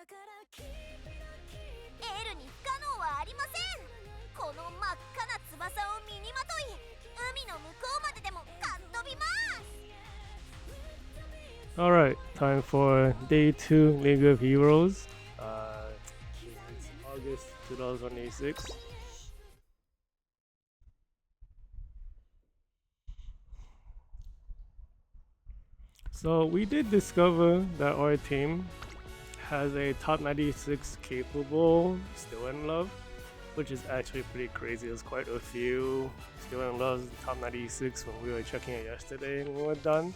エールに不可能はありません。この真っ赤な翼を身にまとい、海の向こうまででもかっ飛びます。 Alright, time for day 2 League of Heroes. It's August 2026. So we did discover that our team has a top 96 capable Still in Love, which is actually pretty crazy. There's quite a few Still in Love's top 96 when we were checking it yesterday and we were done.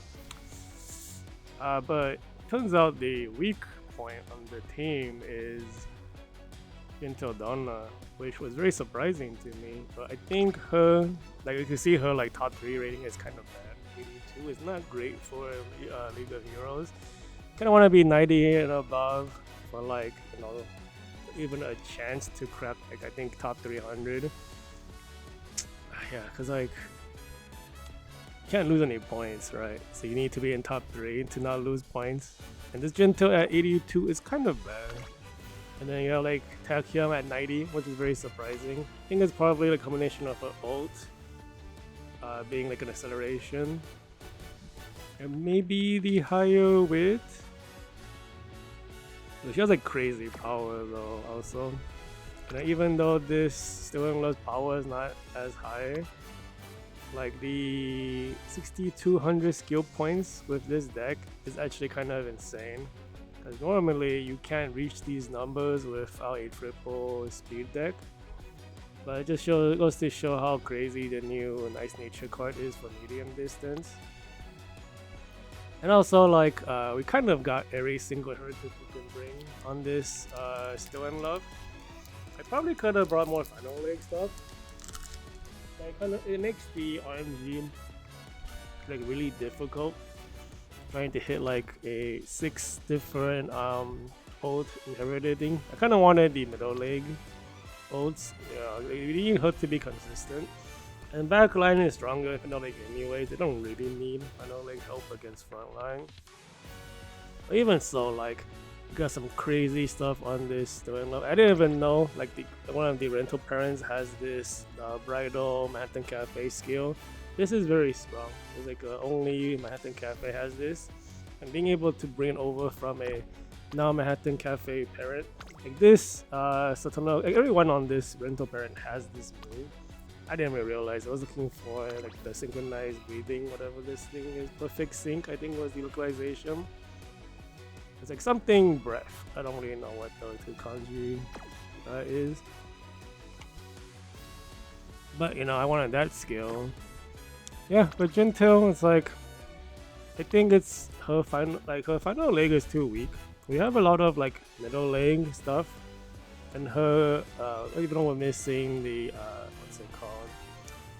But turns out the weak point on the team is Intel Donna, which was very surprising to me. But I think her, like you can see her like top 3 rating is kind of bad. 82 is not great for League of Heroes. Kind of want to be 90 and above for like, you know, even a chance to crack like I think top 300. Yeah, cause like you can't lose any points, right? So you need to be in top 3 to not lose points. And this Gentle at 82 is kind of bad. And then you have like Takyam at 90, which is very surprising. I think it's probably a combination of her ult being like an acceleration, and maybe the higher width. She has like crazy power though also. And even though this Still in Love's power is not as high, like the 6200 skill points with this deck is actually kind of insane. Because normally you can't reach these numbers without a triple speed deck. But it just goes to show how crazy the new Nice Nature card is for medium distance. And also like we kind of got every single heritage we can bring on this Still in Love. I probably could have brought more Final Leg stuff. Like, it makes the RNG like really difficult trying to hit like a 6 different ult inheriting. I kind of wanted the middle leg ults. Yeah, you need her to be consistent. And backline is stronger if middle leg anyways. They don't really need middle leg help against frontline. But even so, like got some crazy stuff on this Still in Love. I didn't even know like one of the rental parents has this bridal Manhattan Cafe skill. This is very strong. It's like only Manhattan Cafe has this, and being able to bring it over from a now Manhattan Cafe parent like this, like everyone on this rental parent has this move. I didn't even realize. I was looking for like the synchronized breathing, whatever this thing is. Perfect sync, I think was the localization. It's like something breath. I don't really know what the kanji is. But you know, I wanted that skill. Yeah, but Gentil, it's like I think it's her final leg is too weak. We have a lot of like middle leg stuff, and her even though we're missing the what's it called?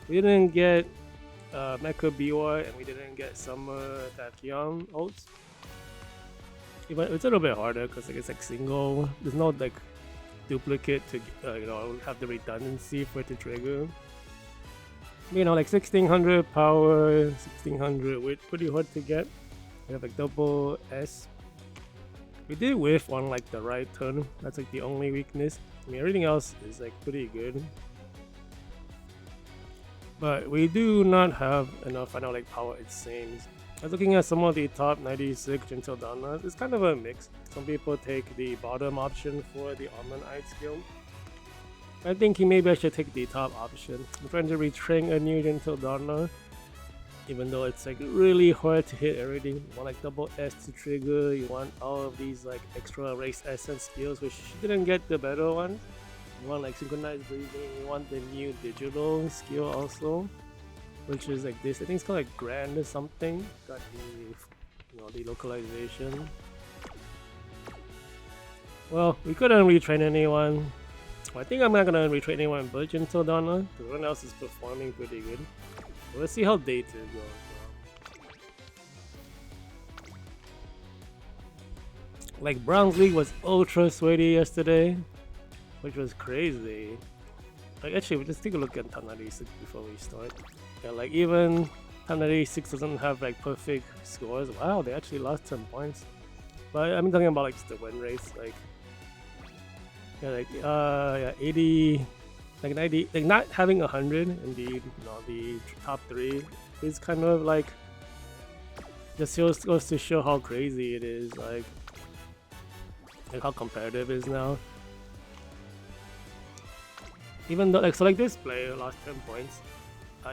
We didn't get Mecha Biwa and we didn't get Summer Takion ults. But it's a little bit harder because like, it's like single. There's no like duplicate to you know have the redundancy for it to trigger. You know, like 1600 power, 1600 width, pretty hard to get. We have like double S. We did whiff on like the right turn. That's like the only weakness. I mean, everything else is like pretty good. But we do not have enough final like power, it seems. I was looking at some of the top 96 Gentle Donnas. It's kind of a mix. Some people take the bottom option for the Almond Eye skill. I think maybe I should take the top option. I'm trying to retrain a new Gentle Donna, even though it's like really hard to hit everything. You want like double S to trigger, you want all of these like extra race essence skills, which she didn't get the better ones. You want like synchronized breathing, you want the new digital skill also, which is like this. I think it's called like Grand or something. Got the the localization. Well, we couldn't retrain anyone. Well, I think I'm not gonna retrain anyone but Gentle Donna, because everyone else is performing pretty good. But let's see how day 2 goes. Like Bronze League was ultra sweaty yesterday, which was crazy. Like actually, just take a look at top 96 before we start. Yeah, like even top 96 doesn't have like perfect scores. Wow, they actually lost 10 points. But I'm talking about like the win rates. Like Yeah, like yeah, 80, like 90, like not having 100 in the the top three is kind of like just goes to show how crazy it is, like how competitive it is now. Even though like this player lost 10 points,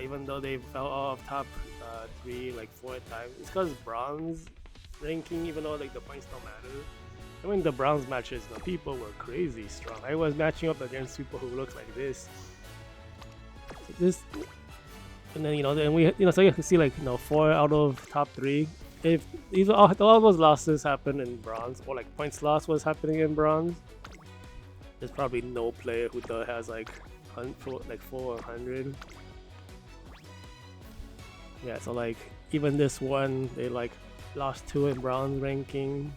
even though they fell off top 3 like 4 times, it's because bronze ranking, even though like the points don't matter. I mean the bronze matches, the people were crazy strong. I was matching up against people who look like this. So this, and then then we so you can see like 4 out of top 3. If either all those losses happen in bronze, or like points loss was happening in bronze, there's probably no player who has like 400. Yeah, so like even this one, they like lost 2 in bronze ranking.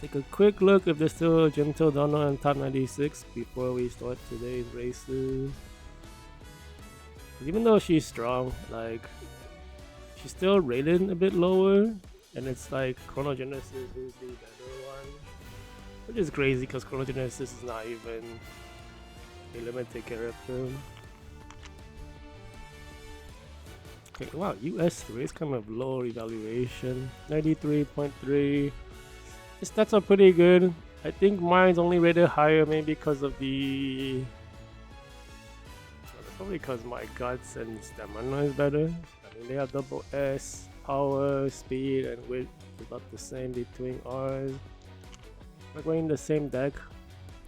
Take a quick look if there's still Gentle Donna in top 96 before we start today's races. Even though she's strong, like she's still rated a bit lower, and it's like Chronogenesis is the better one, which is crazy because Chronogenesis is not even a limited character. Okay, wow, US3 is kind of low evaluation, 93.3. His stats are pretty good. I think mine's only rated higher maybe because of the... That's probably because my guts and stamina is better. I mean, they have double S, power, speed, and width about the same between ours. Like we're in the same deck.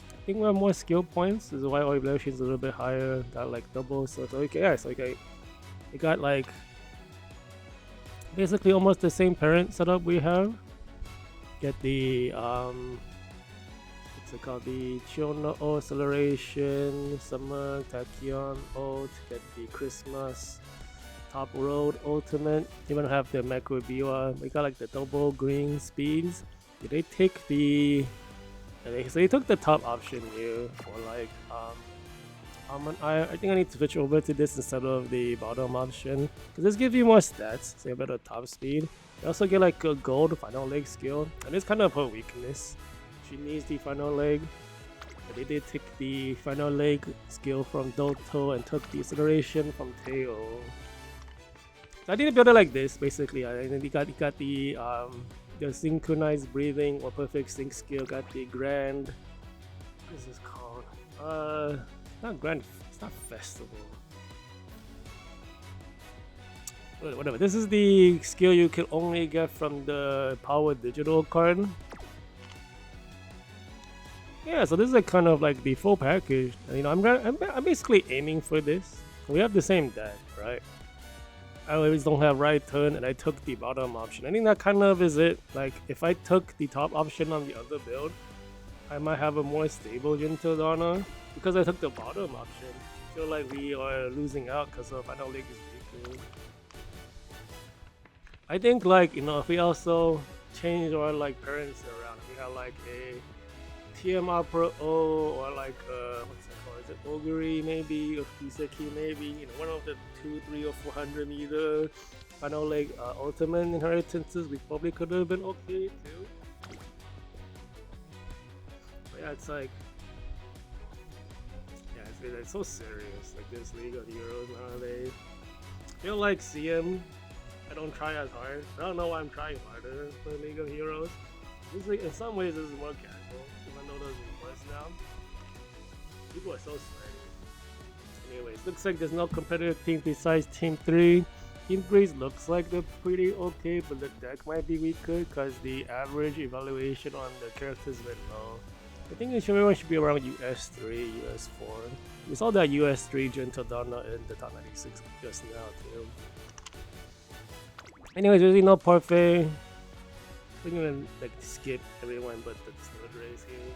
I think we have more skill points. This is why our evaluation is a little bit higher. Got like double, so okay, yeah, so okay. We got like basically almost the same parent setup we have. Get the what's it called, the Chiona O Acceleration, Summer, Tachyon O to get the Christmas, Top Road Ultimate. Even have the Macro Biwa. We got like the double green speeds. Did they take the so they took the top option here for like I think I need to switch over to this instead of the bottom option because this gives you more stats, so you have better top speed. You also get like a gold final leg skill, and it's kind of her weakness. She needs the final leg. But they did take the final leg skill from Doto and took the acceleration from Teo. So I did build it like this basically. And then you got the synchronized breathing or perfect sync skill. Got the grand. What is this called? Not grand. It's not festival. Whatever. This is the skill you can only get from the Power Digital card. Yeah, so this is like kind of like the full package. I'm basically aiming for this. We have the same deck, right? I always don't have right turn, and I took the bottom option. I think that kind of is it. Like if I took the top option on the other build, I might have a more stable Gentle Donna because I took the bottom option. I feel like we are losing out because of final leg is weaker. I think like if we also change our like parents around, we have like a TMR Pro O or like what's it called? Is it Ogre maybe or Kiseki maybe? One of the 200, 300, or 400 meter final leg ultimate inheritances, we probably could have been okay too. But yeah, it's like it's so serious. Like this League of Heroes nowadays. I feel like CM. I don't try as hard. I don't know why I'm trying harder for League of Heroes. This like, in some ways this is more casual, even though there's worse now. People are so sweaty. Anyways, looks like there's no competitive team besides Team 3. Team 3 looks like they're pretty okay, but the deck might be weaker because the average evaluation on the characters is a bit low. I think everyone should be around US3, US4. We saw that US3 Gentle Donna in the top 96 just now too. Anyways, really no parfait. We're gonna like skip everyone but the third race here.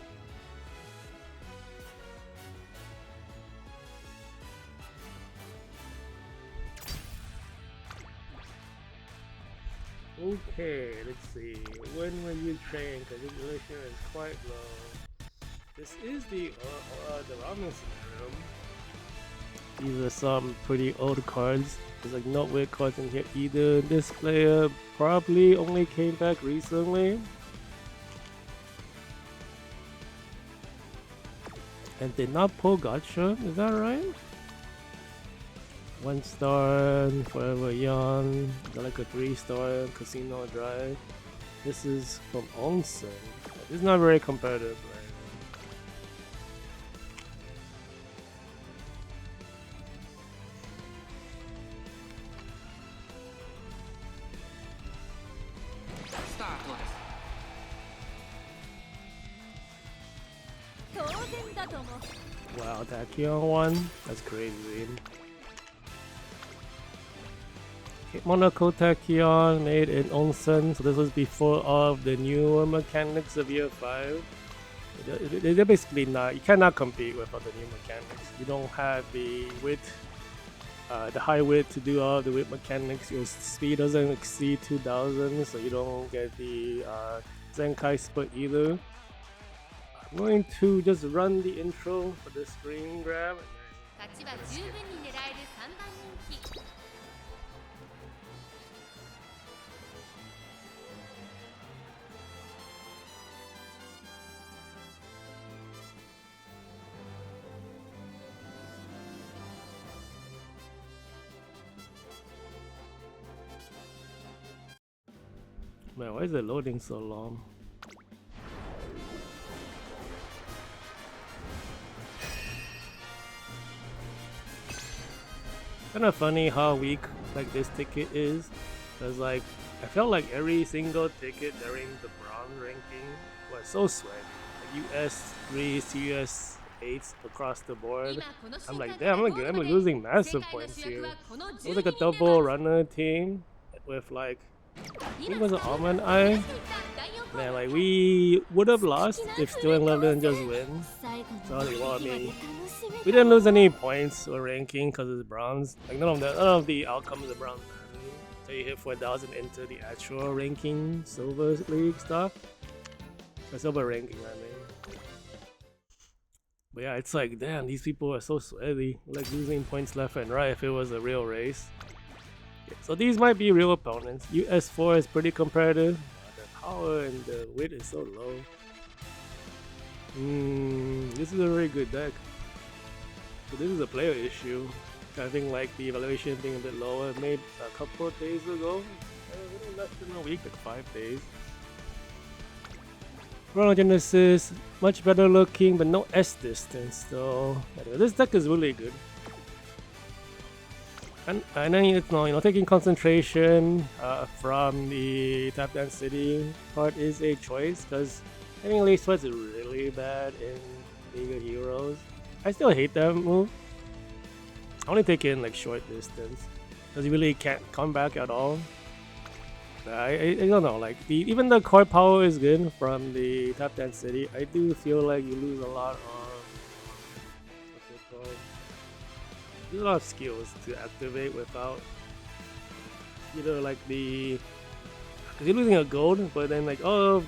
Okay, let's see. When will you train? Because the relation is quite low. This is the ramen scenario. These are some pretty old cards. There's like no weird cards in here either. This player probably only came back recently. and did not pull Gotcha. Is that right? 1 star, Forever Young. Got like a 3-star Casino Drive. This is from Onsen. It's not very competitive, right? Wow, Tachyon one? That's crazy. Monaco Tachyon made in Onsen, so this was before all of the newer mechanics of year 5. They're basically not, you cannot compete with other new mechanics. You don't have the width, the high width to do all the width mechanics. Your speed doesn't exceed 2000, so you don't get the Zenkai split either. I'm going to just run the intro for the screen grab. Man, why is it loading so long? Kind of funny how weak like this ticket is, cause like I felt like every single ticket during the bronze ranking was so sweaty. Like US 3s, US 8s across the board. I'm like, damn, I'm losing massive points here. It was like a double runner team with like, I think it was an Almond Eye. Man, like we would have lost if Still in Love didn't just win. So I mean, we didn't lose any points or ranking because it's bronze. Like none of the outcomes of bronze matter. So you hit 4,000 into the actual ranking silver league stuff. Or silver ranking, I mean. But yeah, it's like, damn, these people are so sweaty. Like losing points left and right if it was a real race. Yeah, so these might be real opponents. US4 is pretty competitive. The power and the width is so low. This is a very good deck. So this is a player issue. I think like the evaluation being a bit lower. Made a couple of days ago. A little less than a week, like 5 days. Chronogenesis, much better looking, but no S distance though. Anyway, this deck is really good. And then you know, taking concentration from the tap density part is a choice, because I think Lace Sweat's really bad in League of Heroes. I still hate that move. I only take it in like short distance, because you really can't come back at all. I don't know, like even the core power is good from the tap density. I do feel like you lose a lot on what's it called? There's a lot of skills to activate without either like the, because you're losing a gold, but then like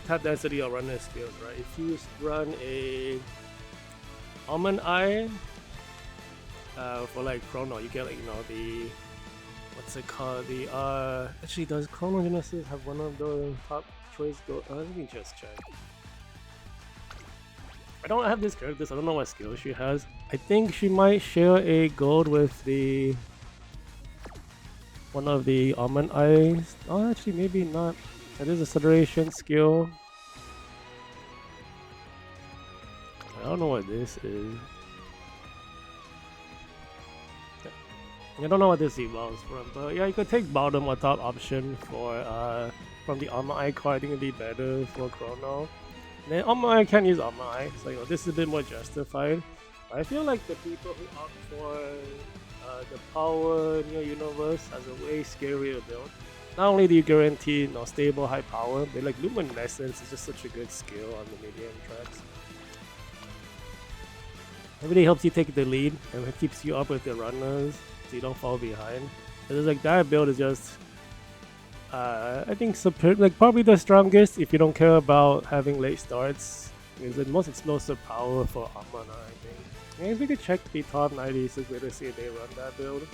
tap density or runner skills, right? If you run a Almond Eye for like Chrono, you get like, you know, the, what's it called? The actually, does Chronogenesis have one of the top choice gold? Let me just check. I don't have this character, so I don't know what skill she has. I think she might share a gold with the one of the Almond Eyes. Oh, actually, maybe not. That is a Federation skill. I don't know what this is. I don't know what this evolves from, but yeah, you could take bottom or top option for from the Almond Eye card. I think it'd be better for Chrono. And then Almond Eye can't use Almond Eye, so you know, this is a bit more justified. I feel like the people who opt for the Power Neo Universe has a way scarier build. Not only do you guarantee, you know, stable high power, but like Luminescence is just such a good skill on the medium tracks. It really helps you take the lead and it keeps you up with the runners, so you don't fall behind. Because like that build is just, I think like probably the strongest if you don't care about having late starts. It's the most explosive power for Amana, I think. I guess we could check the top 96 to see if they run that build.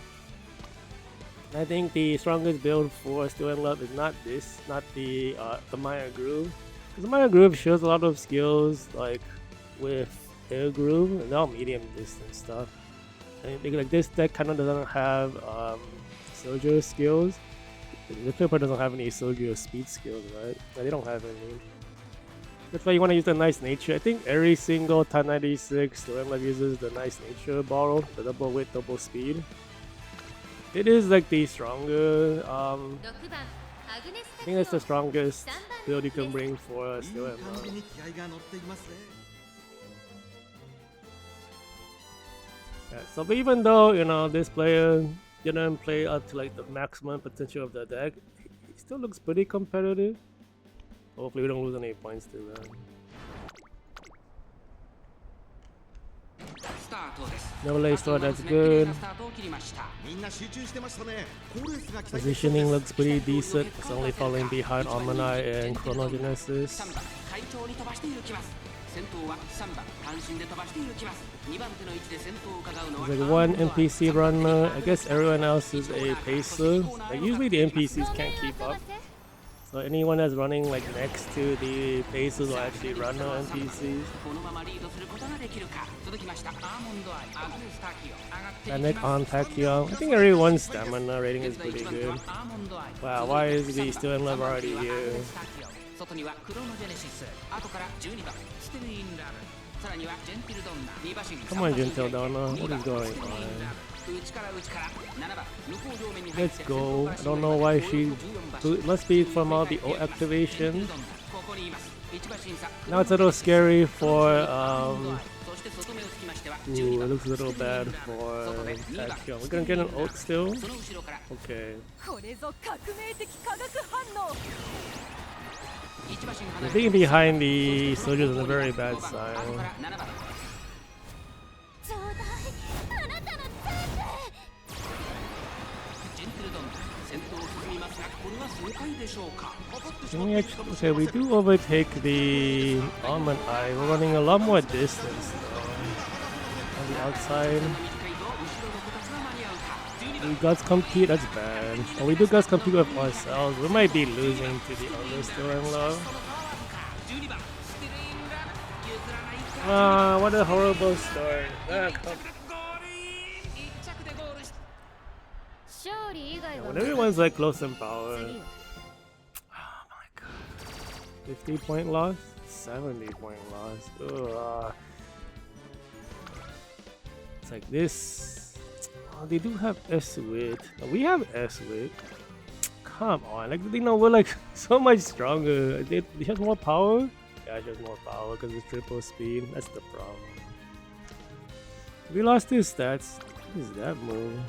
I think the strongest build for Still in Love is not this, not the Maya Groove. Because the Maya Groove shows a lot of skills like with air groove, and all medium distance stuff. And like this deck kind of doesn't have soldier skills. The Clipper doesn't have any soldier speed skills, right? No, they don't have any. That's why you want to use the nice nature. I think every single 1096 the Love uses the nice nature borrow, the double width, double speed. It is like the stronger. I think that's the strongest build you can bring for Steel Emma. Yeah, so but even though this player didn't play up to like the maximum potential of the deck, he still looks pretty competitive. Hopefully we don't lose any points to that. No late start, that's good. Positioning looks pretty decent. It's only falling behind Almanai and Chronogenesis. There's like one NPC runner. I guess everyone else is a pacer. Like usually the NPCs can't keep up. So anyone that's running like next to the pacers will actually run the NPCs. Panic on Tachyon. I think everyone's stamina rating is pretty good. Wow, why is he still in love already here? Come on, Gentle Donna, what is going on? Let's go. I don't know why she... It must be from all the O activation. Now it's a little scary for... Ooh, it looks a little bad for Tachyon. We're gonna get an ult still? Okay. The being behind the soldiers is a very bad sign. Okay, we do overtake the Almond Eye. We're running a lot more distance though. On the outside. We guts compete, that's bad. Oh, we do guts compete with ourselves. We might be losing to the others still in love. Ah, what a horrible start. Yeah, when everyone's like close in power. Oh my god. 50 point loss? 70 point loss. Ugh. It's like this. Oh, they do have S-Wit. We have S-Wit. Come on, like we're like so much stronger. They have more power? Yeah, it has more power because it's triple speed. That's the problem. We lost his stats. What is that move?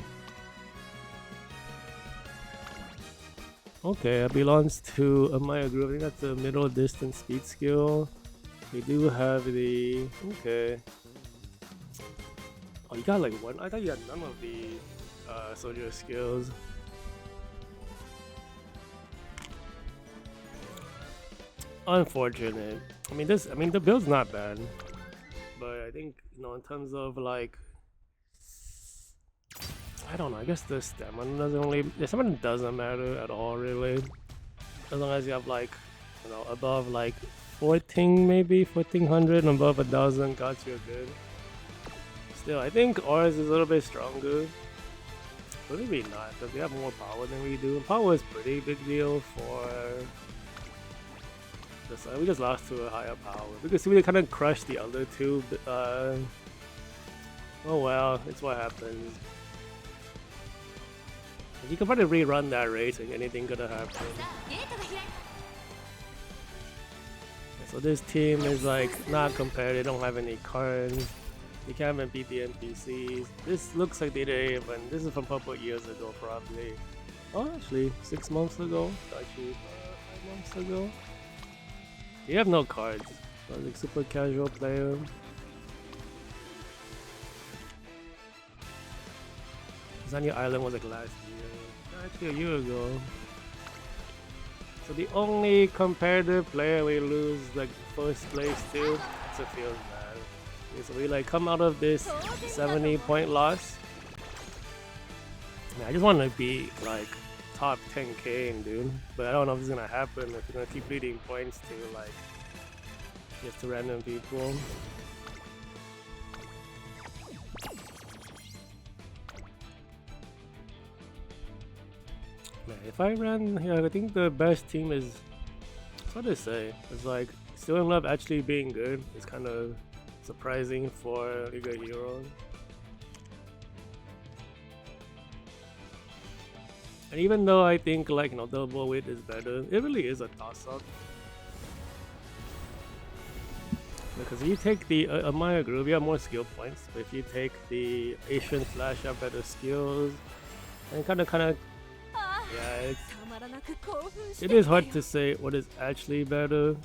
Okay, it belongs to Amaya Group. I think that's a middle distance speed skill. We do have the... Okay. Oh, you got like one? I thought you had none of the soldier skills. Unfortunate. I mean, the build's not bad. But I think, in terms of like... I don't know, I guess the stamina doesn't matter at all really. As long as you have like, above like 14 maybe, 1400 and above 1000 gods, you're good. Still, I think ours is a little bit stronger. But maybe not, because we have more power than we do. Power is pretty big deal for this. We just lost to a higher power. Because we kind of crushed the other two. Oh well, it's what happens. You can probably rerun that race and anything could have happened. So this team is like not compared, they don't have any cards. They can't even beat the NPCs. This looks like they didn't even, this is from a couple years ago probably. Oh actually, 6 months ago? Actually 5 months ago? You have no cards. So like super casual player. Zanya Island was like last year. Actually a year ago. So the only competitive player we lose like first place to, it's a feels bad. Okay, so we like come out of this 70 point loss. I just want to be like top 10k dude, but I don't know if it's gonna happen if you're gonna keep leading points to like just to random people. Yeah, if I ran, yeah, I think the best team is, it's hard to say. It's like, Still in Love actually being good is kind of surprising for League of Heroes. And even though I think like, you know, double weight is better, it really is a toss-up. Because if you take the Amaya Groove, you have more skill points. But if you take the Asian Flash, you have better skills. And kind of, yeah, it is hard to say what is actually better.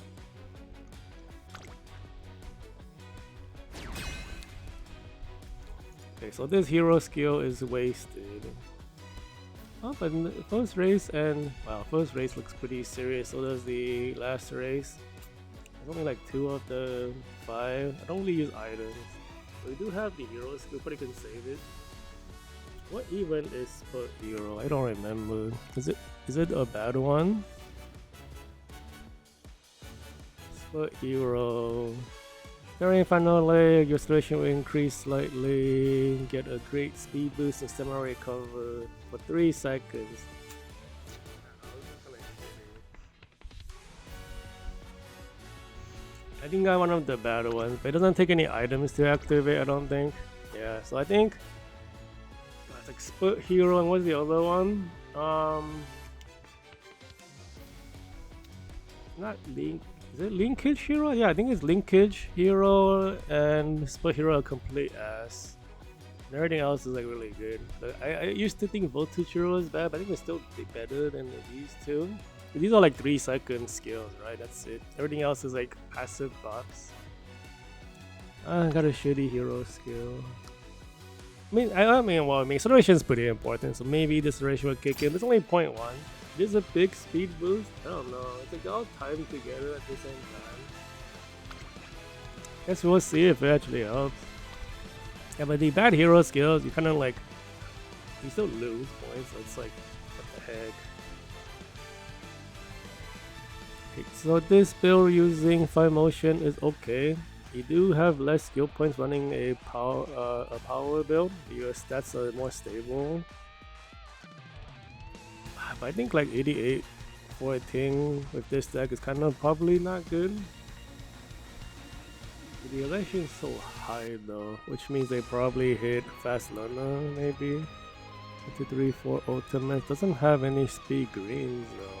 Okay, so this hero skill is wasted. Oh, but in the first race, and wow, first race looks pretty serious. So does the last race. There's only like 2 of the 5. I don't really use items. We do have the hero skill, but you can save it. What event is Spurt Hero? I don't remember. Is it a bad one? Spurt Hero. During final leg, your situation will increase slightly. Get a great speed boost and stamina recover for 3 seconds. I think I one of the better ones, but it doesn't take any items to activate, I don't think. Yeah, so I think it's like Spurt Hero, and what's the other one? Not Link. Is it Linkage Hero? Yeah, I think it's Linkage Hero and Spurt Hero are complete ass. And everything else is like really good. But I used to think Voltage Hero was bad, but I think it's still better than these two. These are like 3-second skills, right? That's it. Everything else is like passive buffs. I got a shitty hero skill. I mean, acceleration is pretty important, so maybe deceleration will kick in. It's only 0.1. This is a big speed boost. I don't know. It's like all timed together at the same time. Guess we'll see if it actually helps. Yeah, but the bad hero skills, you kind of like, you still lose points. So it's like, what the heck? Okay, so this build using 5 motion is okay. You do have less skill points running a power build. Your stats are more stable. But I think like 88 for a Ting with this deck is kind of probably not good. The elation is so high though, which means they probably hit fast learner maybe. 1, 2, 3, 4 ultimate. Doesn't have any speed greens though.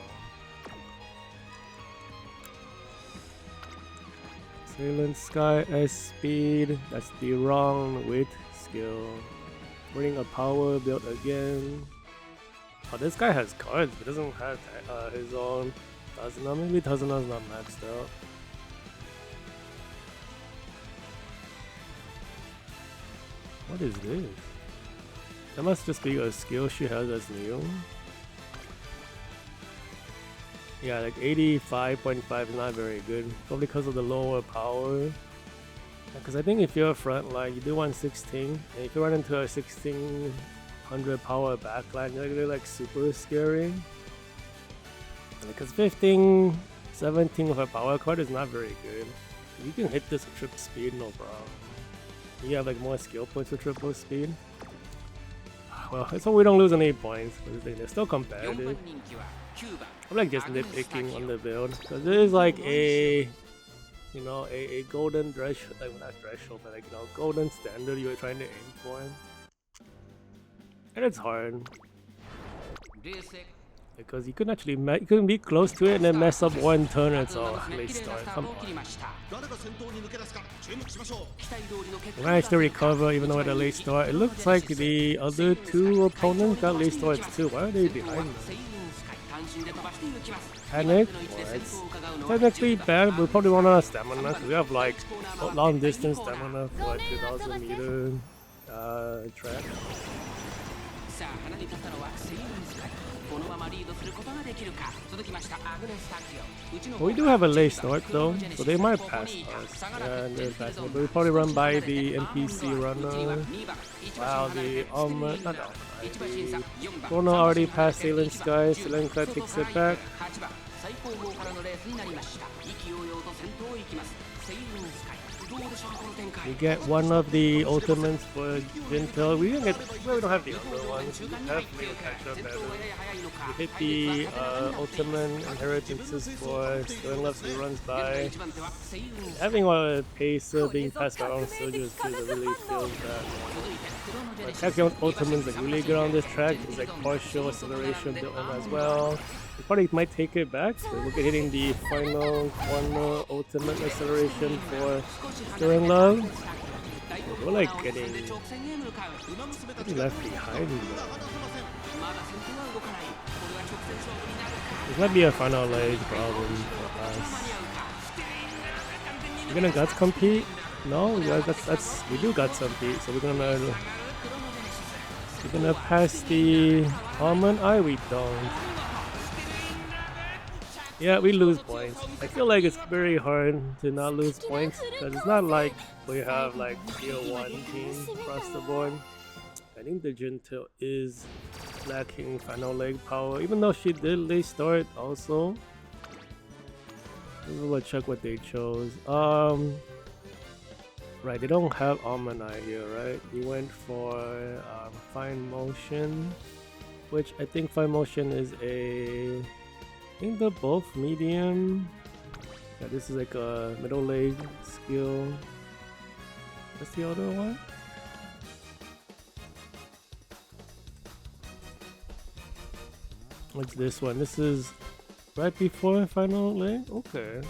Sailent Sky S speed, that's the wrong width skill. Running a power build again. Oh, this guy has cards, but doesn't have his own Tazuna. Maybe Tazuna's not maxed out. What is this? That must just be a skill she has as new. Yeah, like 85.5 is not very good. Probably because of the lower power. Because I think if you're a front line, you do 116. And if you run into a 1600 power backline, you're like super scary. Because 15, 17 with a power card is not very good. You can hit this with triple speed, no problem. You have like more skill points with triple speed. Well, so we don't lose any points, but they're still competitive. I'm like just nitpicking on the build because there is like a, you know, a golden threshold, like not threshold, but like, you know, golden standard you're trying to aim for, and it's hard because you couldn't actually you couldn't be close to it and then mess up one turn. It's all late start. Come on. We managed to recover even though at a late start. It looks like the other 2 opponents got late starts too. Why are they behind them? Panic? Well, it's technically bad, but we probably run out of stamina because we have like long distance stamina for like 2000 meter track. Well, we do have a late start though, so they might pass us. And they're passing it, but we probably run by the NPC runner. Wow, the not the Chrono already passed Sailent Sky. Sailent Sky takes it back. We get one of the ultimates for Jintel. We don't have the other ones. Hopefully we'll catch up better. You hit the ultimate inheritances for Sterling Love's runs by. Having a pacer being passed by on soldiers too that really feels that. Attacking ultimates like really good on this track. It's like partial acceleration built in as well. You probably might take it back, but look at hitting the final corner ultimate acceleration for Sterling Love. We're like getting left behind. This might be a final leg problem for us. We're gonna guts compete? No, yeah, we do guts compete, so we're gonna pass the almond eye. We don't. Yeah, we lose points. I feel like it's very hard to not lose points because it's not like we have like tier 1 team across the board. I think the Jintail is lacking final leg power, even though she did late start also. Let's check what they chose. Right, they don't have Almond Eye here, right? You went for Fine Motion, which I think Fine Motion is I think they're both medium. Yeah, this is like a middle leg skill. What's the other one? What's this one? This is right before final leg? Okay.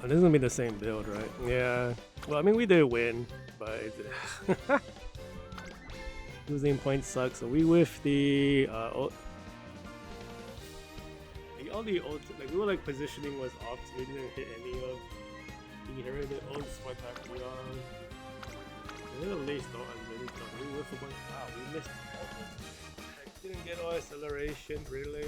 Oh, this is gonna be the same build, right? Yeah. Well, I mean, we did win, but losing points sucks. So we with the all the old, like we were like positioning was off, so we didn't hit any of the inherited old spectacular. We were late start and then we whiffed a bunch. Wow, we missed all of it. Didn't get our acceleration really.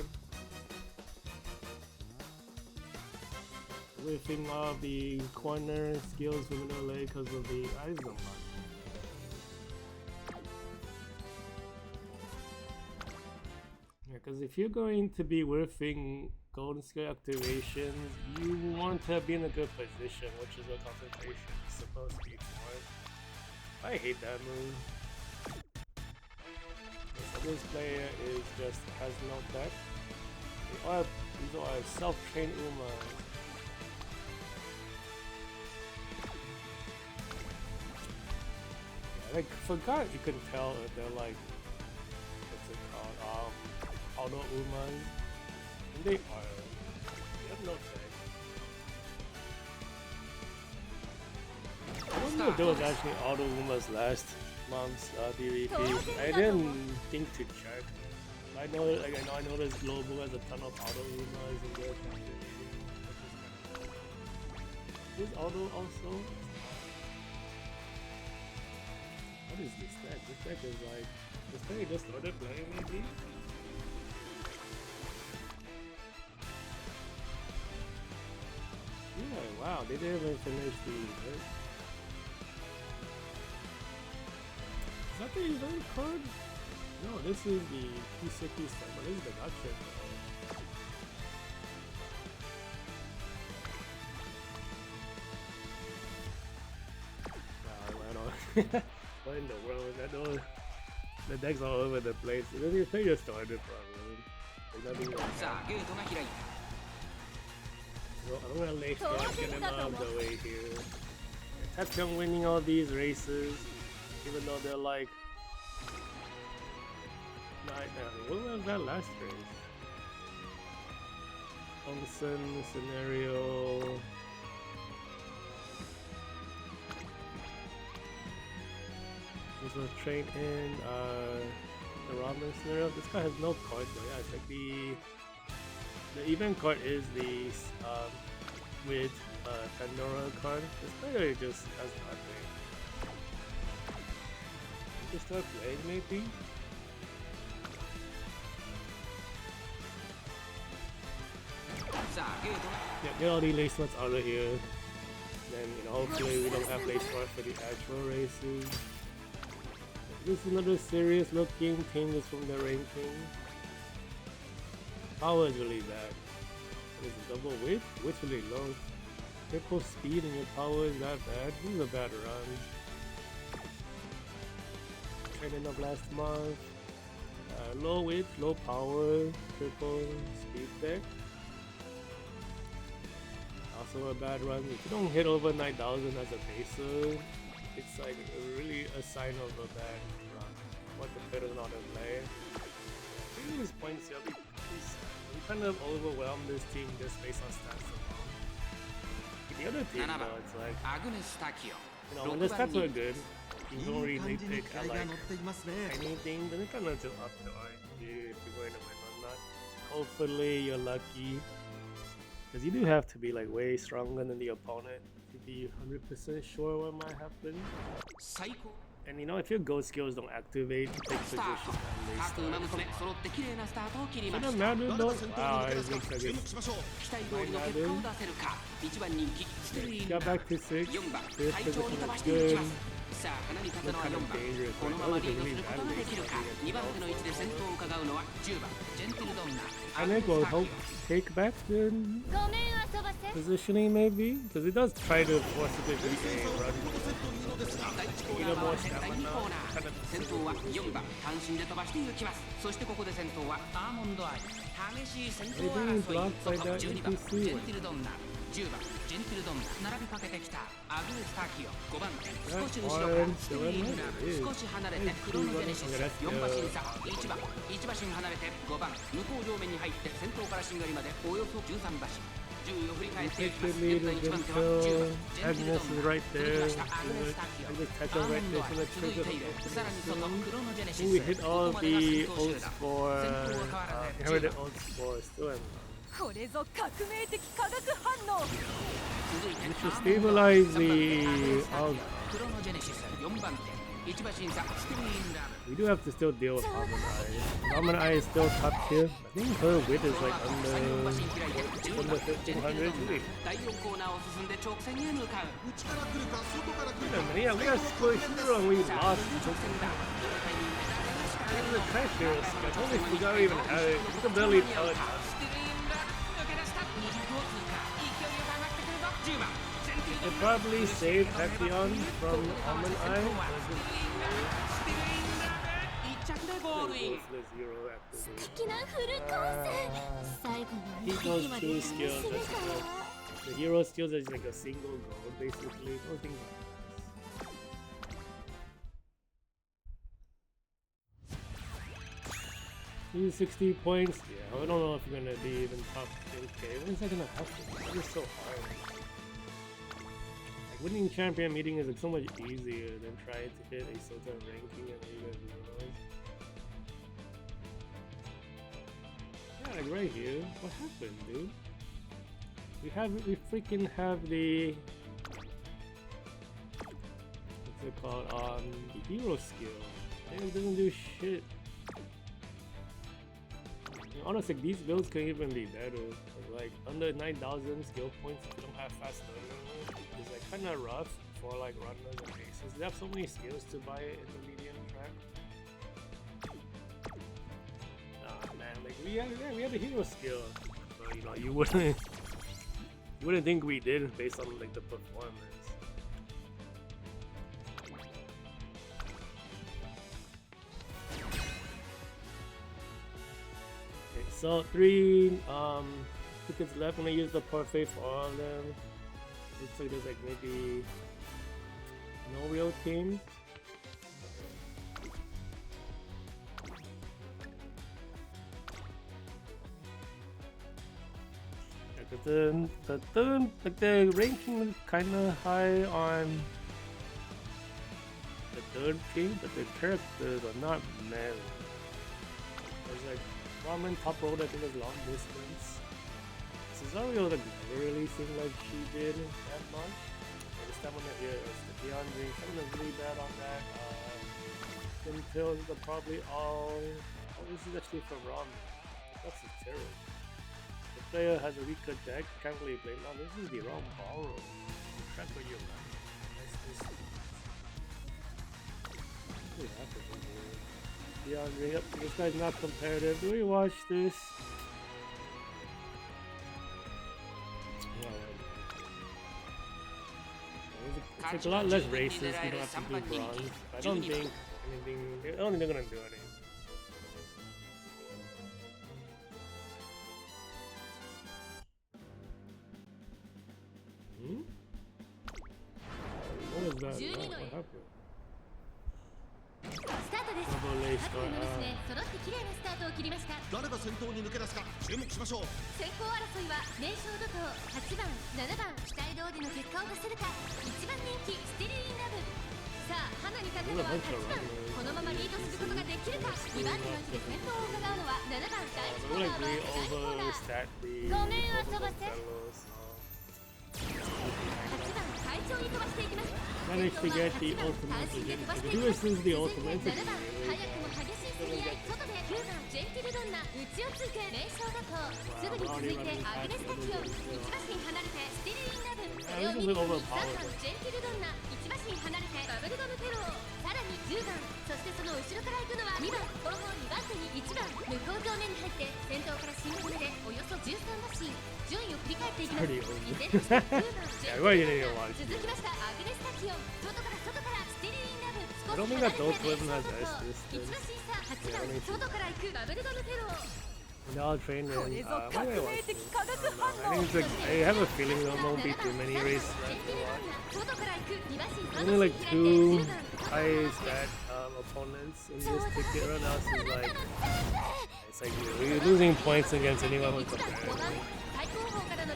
Whiffing off the corner skills from middle leg because of the Izom. Yeah, because if you're going to be whiffing golden skill activations, you want to be in a good position, which is what concentration is supposed to be for. I hate that move. So this player is just has no tech. These are self-trained Umas. I forgot you can tell if they're like, what's it called, auto Umas. And they are. They have no tech. I don't know if there was actually auto Umas last month's DVP. I didn't think to check. I know, like I know there's Global has a ton of auto Umas in their country. Is auto also? What is this deck? This deck is like, this thing just started playing maybe? Yeah, wow, they didn't even finish the event. Is that the event card? No, this is the Kiseki stuff, but this is the gotcha card. What in the world? I know the deck's all over the place. They just started probably. There's nothing like that. Well, I'm gonna late start, get him out of the way here. Tapchung winning all these races, even though they're like. What was that last race? Thompson scenario. This was trained in the ramen scenario. This guy has no cards though. Yeah, it's like the event card is the with Pandora card. This player just has nothing. You can start playing maybe. Yeah, get all the lace slots out of here. Then hopefully we don't have lace slots for the actual races. This is another serious looking team that's from the ranking. Power is really bad. What is it, double width? Width's really low. Triple speed and your power is that bad. This is a bad run. training of last month. Low width, low power, triple speed deck. Also a bad run. If you don't hit over 9,000 as a baser, it's like really a sign of a bad run. What the players not to play. Getting these points here, we kind of overwhelmed this team just based on stats alone. The other team though, it's like, you know, when the stats were good, you don't really pick like anything, then it kind of just up to you if you're going to win or not. Hopefully you're lucky, because you do have to be like way stronger than the opponent to be 100% sure what might happen. And you know, if your gold skills don't activate, take position and they start. Should have mattered though. Wow, it looks like it might matter. Got back to 6. This position is good. Look kind of dangerous. Like, really Panic will help take back the positioning maybe, because it does try to force it to be a run. Either more stamina, kind of being blocked by that NPC. Take the lead until Agnes is right there. Agnes catches right there, so let's trigger the we hit all the ults for inherited ults for still. We should stabilize the we do have to still deal with Almond Eye is still top tier. I think her width is like under 1500. Yeah, we are squished hero and we lost. The pressure, I totally forgot we even had it. You can barely tell it. It probably saved Hexion from Almond Eye. He knows two skills. The hero skills are just like a single goal, basically. Nothing. 60 points. Yeah, I don't know if you're gonna be even top 10k. When is that gonna happen? That is so hard. Like, winning champion meeting is like so much easier than trying to hit a certain ranking and even realize. Yeah, like right here. What happened, dude? We freaking have the what's it called? The hero skill. And it doesn't do shit. Honestly, these builds can even be better. Like under 9,000 skill points, if you don't have fast learning, it's like kind of rough for like runners and aces. They have so many skills to buy it in the medium track. Ah man, like we had a hero skill, but you know you wouldn't think we did based on like the performance. So 3 tickets left. I'm gonna use the parfait for all of them. Looks like there's like maybe no real teams. The ranking is kinda high on the third team, but the characters are not men. There's like Ramen top road, I think is long distance. Cesario like never really seemed like she did that much. The stamina here is the Beyond Ring. Stamina's really bad on that. Until are probably all. Oh, this is actually from Ramen. That's a terror. The player has a weaker deck. Can't really blame. Now this is the wrong borrow. Track where you're at. What happened here? Beyond Ring up. This guy's not competitive. Do we watch this? like a lot less races. You don't have to do bronze. I don't think anything. I don't think they're gonna do anything. What was that? What happened? スタートです。各馬ですね、揃って綺麗なスタートを切りました。誰が先頭に抜け出すか注目しましょう。先行争いは年少怒涛8番、7番期待通りの結果を出せるか。1番人気スティルインラブ。さあ花に立ったのは8番。このままリードすることができるか。2番手の位置で先頭を伺うのは7番第1コーナーは第5コーナー。ごめん遊ばせ。8番快調に飛ばしていきます。 Managed to get the ultimate again. Who is the ultimate? 7番早くも激しい競り合い外で9番ジェンティルドンナ内をついて名称だとすぐに続いてアグネスタキオン1馬身離れてスティルインラブそれを見るに3番ジェンティルドンナ1馬身離れてバブルガムテローさらに10番そしてその後ろから行くのは2番後方2番手に1番向こう上面に入って先頭から新組でおよそ13馬身順位を振り返っていきます依然として9番ジェンティルドンナ続きましたアグネスタキオン外からスティルインラブ I don't think that those weapons has S this. 8番外から行くバブルガムテロー They all train in. What do I watch? I think it's like I have a feeling there won't be too many races left to watch. Only like 2 high stat opponents in this ticket. Everyone else is like it's like you're losing points against anyone who's competitive.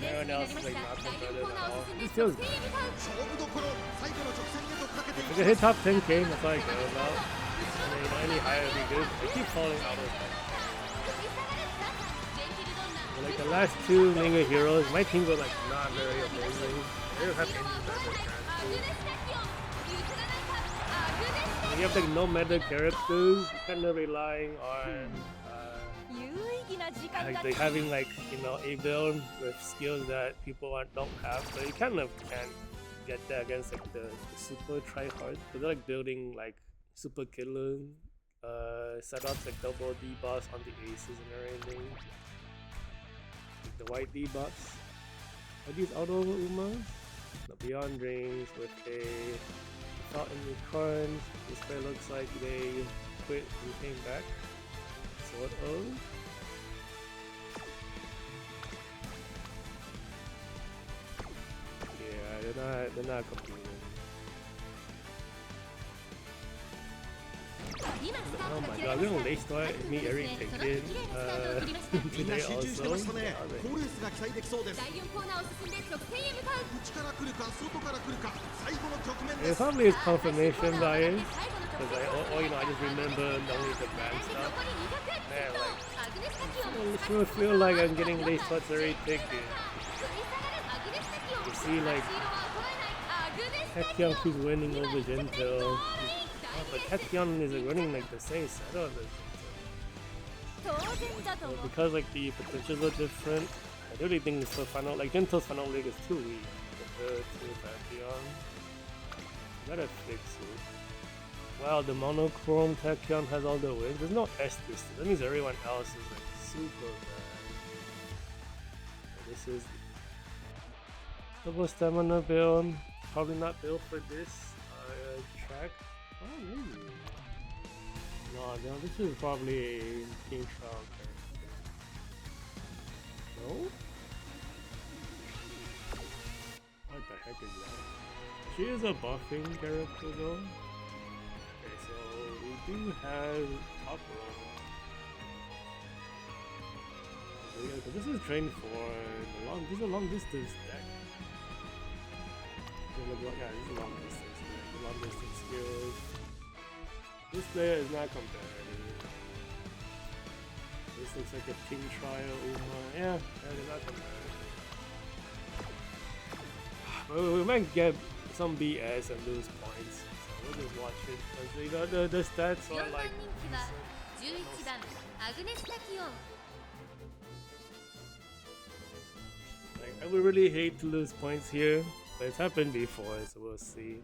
Everyone else is like not competitive at all. It feels good. If I hit top 10k, that's all I care about. I mean, any higher would be good. I keep falling out of that. But like the last 2 Linger heroes, my team were like not very amazing. They don't have any better characters. When you have like no meta characters, you're kind of relying on like having like a build with skills that people don't have, but you kind of can't get that against like the super tryhard. But they're like building like super killer setups like double debuffs on the aces and everything. Like the white debuffs. Are these auto Umas? The Beyond Rings with a Fountain Records. This guy looks like they quit and came back. Sort of. Yeah, they're not competing. Oh my god, we don't lace start me every ticket today also. It probably is confirmation bias because I just remember only the bad stuff. Man, like, I feel like I'm getting lace starts every ticket. You see, like, Taekyon keeps winning over Gentle. But Taekyon is running like the same setup as Gentle. Because like the potentials are different, I really think this final, like Gentle's final league is too weak compared to Taekyon. Gotta fix it. Wow, the monochrome Taekyon has all the wins. There's no S this. That means everyone else is like super bad. This is double stamina build. Probably not built for this track. Oh, maybe. No, this is probably a King Trial character. No? What the heck is that? She is a buffing character though. Okay, so we do have top row. Yeah, because this is trained for this is a long distance deck. Yeah, this is long distance deck. Long distance skills. This player is not competitive. This looks like a King Trial Uma. Yeah, they're not competitive. Well, we might get some BS and lose points, so we'll just watch it. Because the stats are like. Like, I would really hate to lose points here, but it's happened before, so we'll see.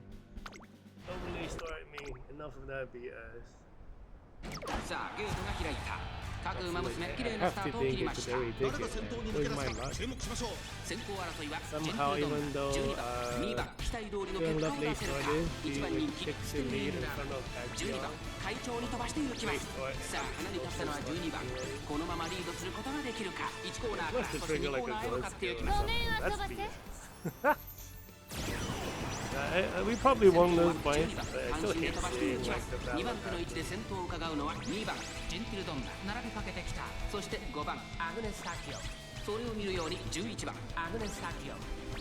Don't really start me. Enough of that BS. さあゲートが開いた。各馬娘 I 綺麗な have スタ to ートを切 think りま it's した。 very 誰が ticket, 先頭 man. に抜 Where's け出 my すか luck? 注目しましょう。先行争いはジェンティ Somehow, ルドンナ even though 12番2番期待通りの Young 結果を Lovely 出せるか started, 1 he 番 like 人気 takes ス the テリ lead ー in ラ front of 12 番 Taxion. 会長に飛ばしていきます。さあ離れ立ったのは12番。このままリードすることができるか。1コーナーから Supposed to そして trigger 2 like コー a ナーへ向か ghost ってい kill き or ます。 something. That's BS. We probably won those points, but I 安 still 心で hate 飛ばしてい seeing きま like す。 the 2 battle 番手の位置 happen. で先頭を伺うのは2番ジェンティルドンナ並びかけてきた。そして5番アグネス・タキオ。それを見るように11番アグネス・タキオ。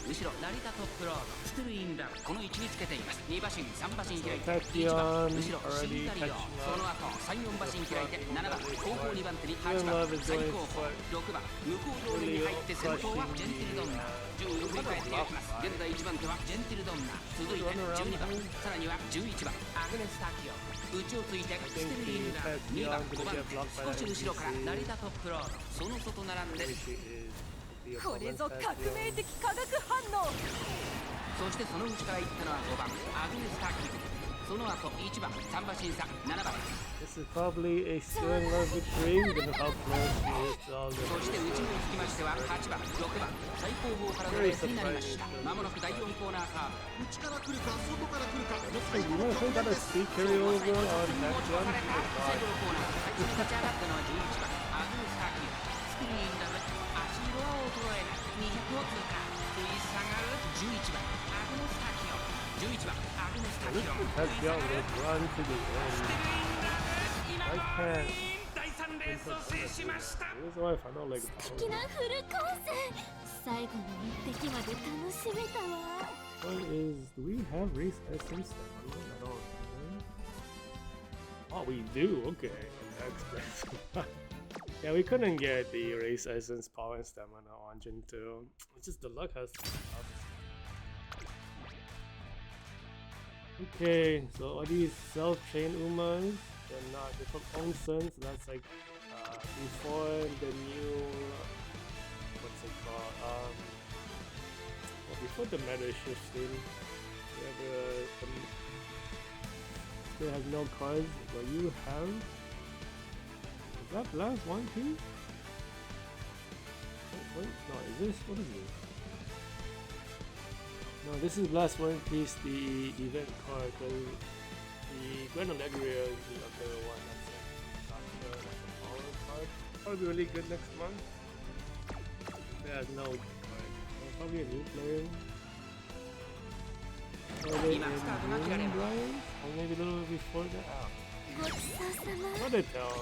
後ろ成田トップロードステルインダウンこの位置につけています。2馬身3馬身開いて1番後ろシンタリオ。その後3、4馬身開いて7番後方2番手に8番最後方6番向こう通りに入って先頭はジェンティルドンナ。順位を振り返っていきます。現在1番手はジェンティルドンナ続いて12番さらには11番アグネス・タキオ。内をついてステルインダウン2番5番手少し後ろから成田トップロードその外並んで Which is the これ opponent's ぞ革 Taxion. 命的化学反応。そしてその内から行ったのは5番アグネス・タキオ。その後1番3馬身差7番 This is probably a steering love victory, given how close she is to all そして the. 内につきましては8番6番最後方からのレースになりました。まもなく第4コーナーカーブ内から来るか外から来るか Hey, you know who got a speed carryover on 最後の Taxion? コーナー最初に立ち上がったのは11番アグネス・タキオ。スクリーンダム足色は衰えない200を通過食い下がる11番アグネス・タキオ。11番アグネス・タキ This オ。 Taxion will run to the end. 今 I can't. 第3レースを制しました。 This is why I found out like 素敵なフルコース。最後の一滴まで楽しめたわ。 what is do we have race essence? I don't know. Oh, we do. Okay. Express. Yeah, we couldn't get the race essence power and stamina on Gen 2. It's just the luck has to be up. Okay, so are these self-trained Umas? They're not. They're from Ongsun, so that's like before the new what's it called? Well, before the meta shifted, yeah, the still has no cards, but you have. Is that Blast One Piece? Wait, no, is this? What is this? No, this is Blast One Piece, the event card. The Grand Allegria is the other one that's like a power card. Probably really good next month. It has no card. Probably a new player. Or they in June, right? Or maybe a little bit before that. Oh. ごちそうさま。 Hard to tell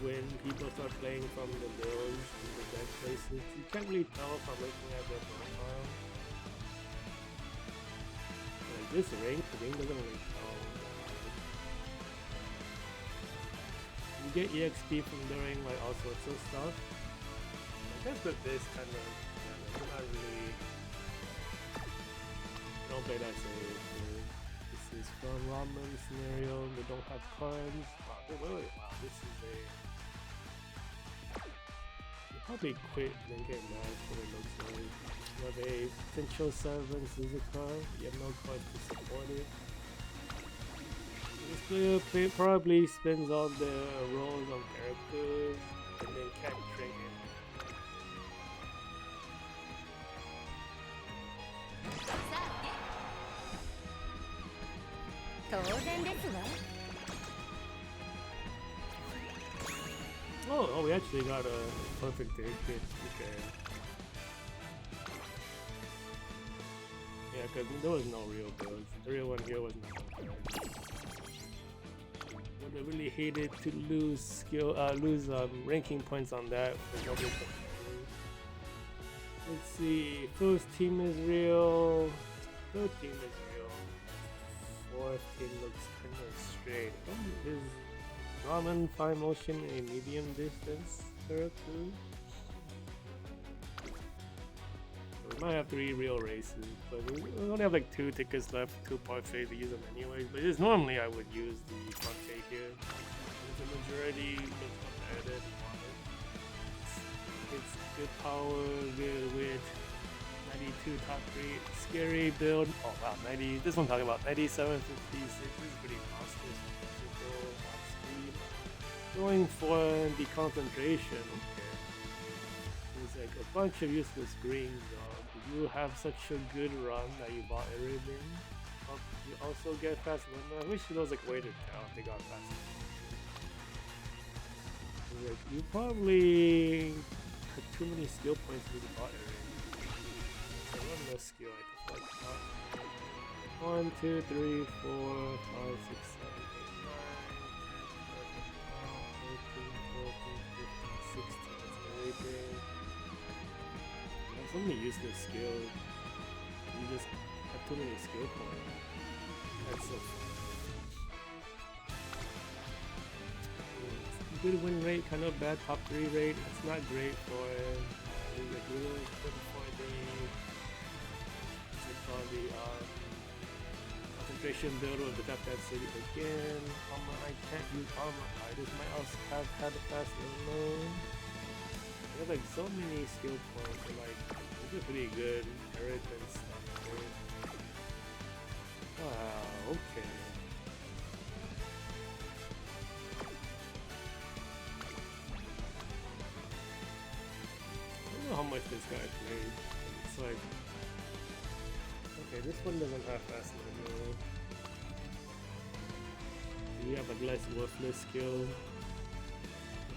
when people start playing from the LoH and the deck places. You can't really tell from looking at their profile. Like this ring doesn't really tell. You get EXP from doing like all sorts of stuff. I guess with this kind of, it's not really. Don't play that safe. This is from ramen scenario. They don't have cards. Wow, wow, this is a. You probably quit and then get mad what it looks like. You have a potential 7 Scissor card. You have no card to support it. This player probably spends all the rolls on characters and then can't trick it. 当然ですわ。 Oh, we actually got a perfect ticket. Okay. Yeah, because there was no real builds. The real one here was not. Would have really hated to lose ranking points on that. Let's see. First team is real. Third team is real. Fourth team looks kind of straight. Is Ramen Fine Motion a medium distance character? So we might have 3 real races, but we only have like 2 tickets left, 2 parfaits to use them anyways. But just normally I would use the parfait here. The majority looks competitive. It's good power, good wit. 92 top 3, scary build. Oh wow, 90. This one talking about 97, 56. This is pretty monstrous. Going for the concentration. Okay. There's like a bunch of useless greens though. If you have such a good run that you bought everything, you also get fast limit. I wish there was like a way to tell if they got fast limit. Like, you probably had too many skill points to bought everything. So one less skill I could like 1, 2, 3, 4, 5, 6, 7, 8, 9, 10, 11, 12, 13, 14, 15, 16. That's everything. There's so many useless skills. You just have too many skill points. That's so fun. Good win rate, kind of bad top 3 rate. It's not great for good for the concentration build with the Death City again. I can't use armor. This might also have had a fast load. They have like so many skill points and like these are pretty good inheritance stuff. Wow, okay. I don't know how much this guy played. It's like okay, this one doesn't have fast load. You have a less worthless skill.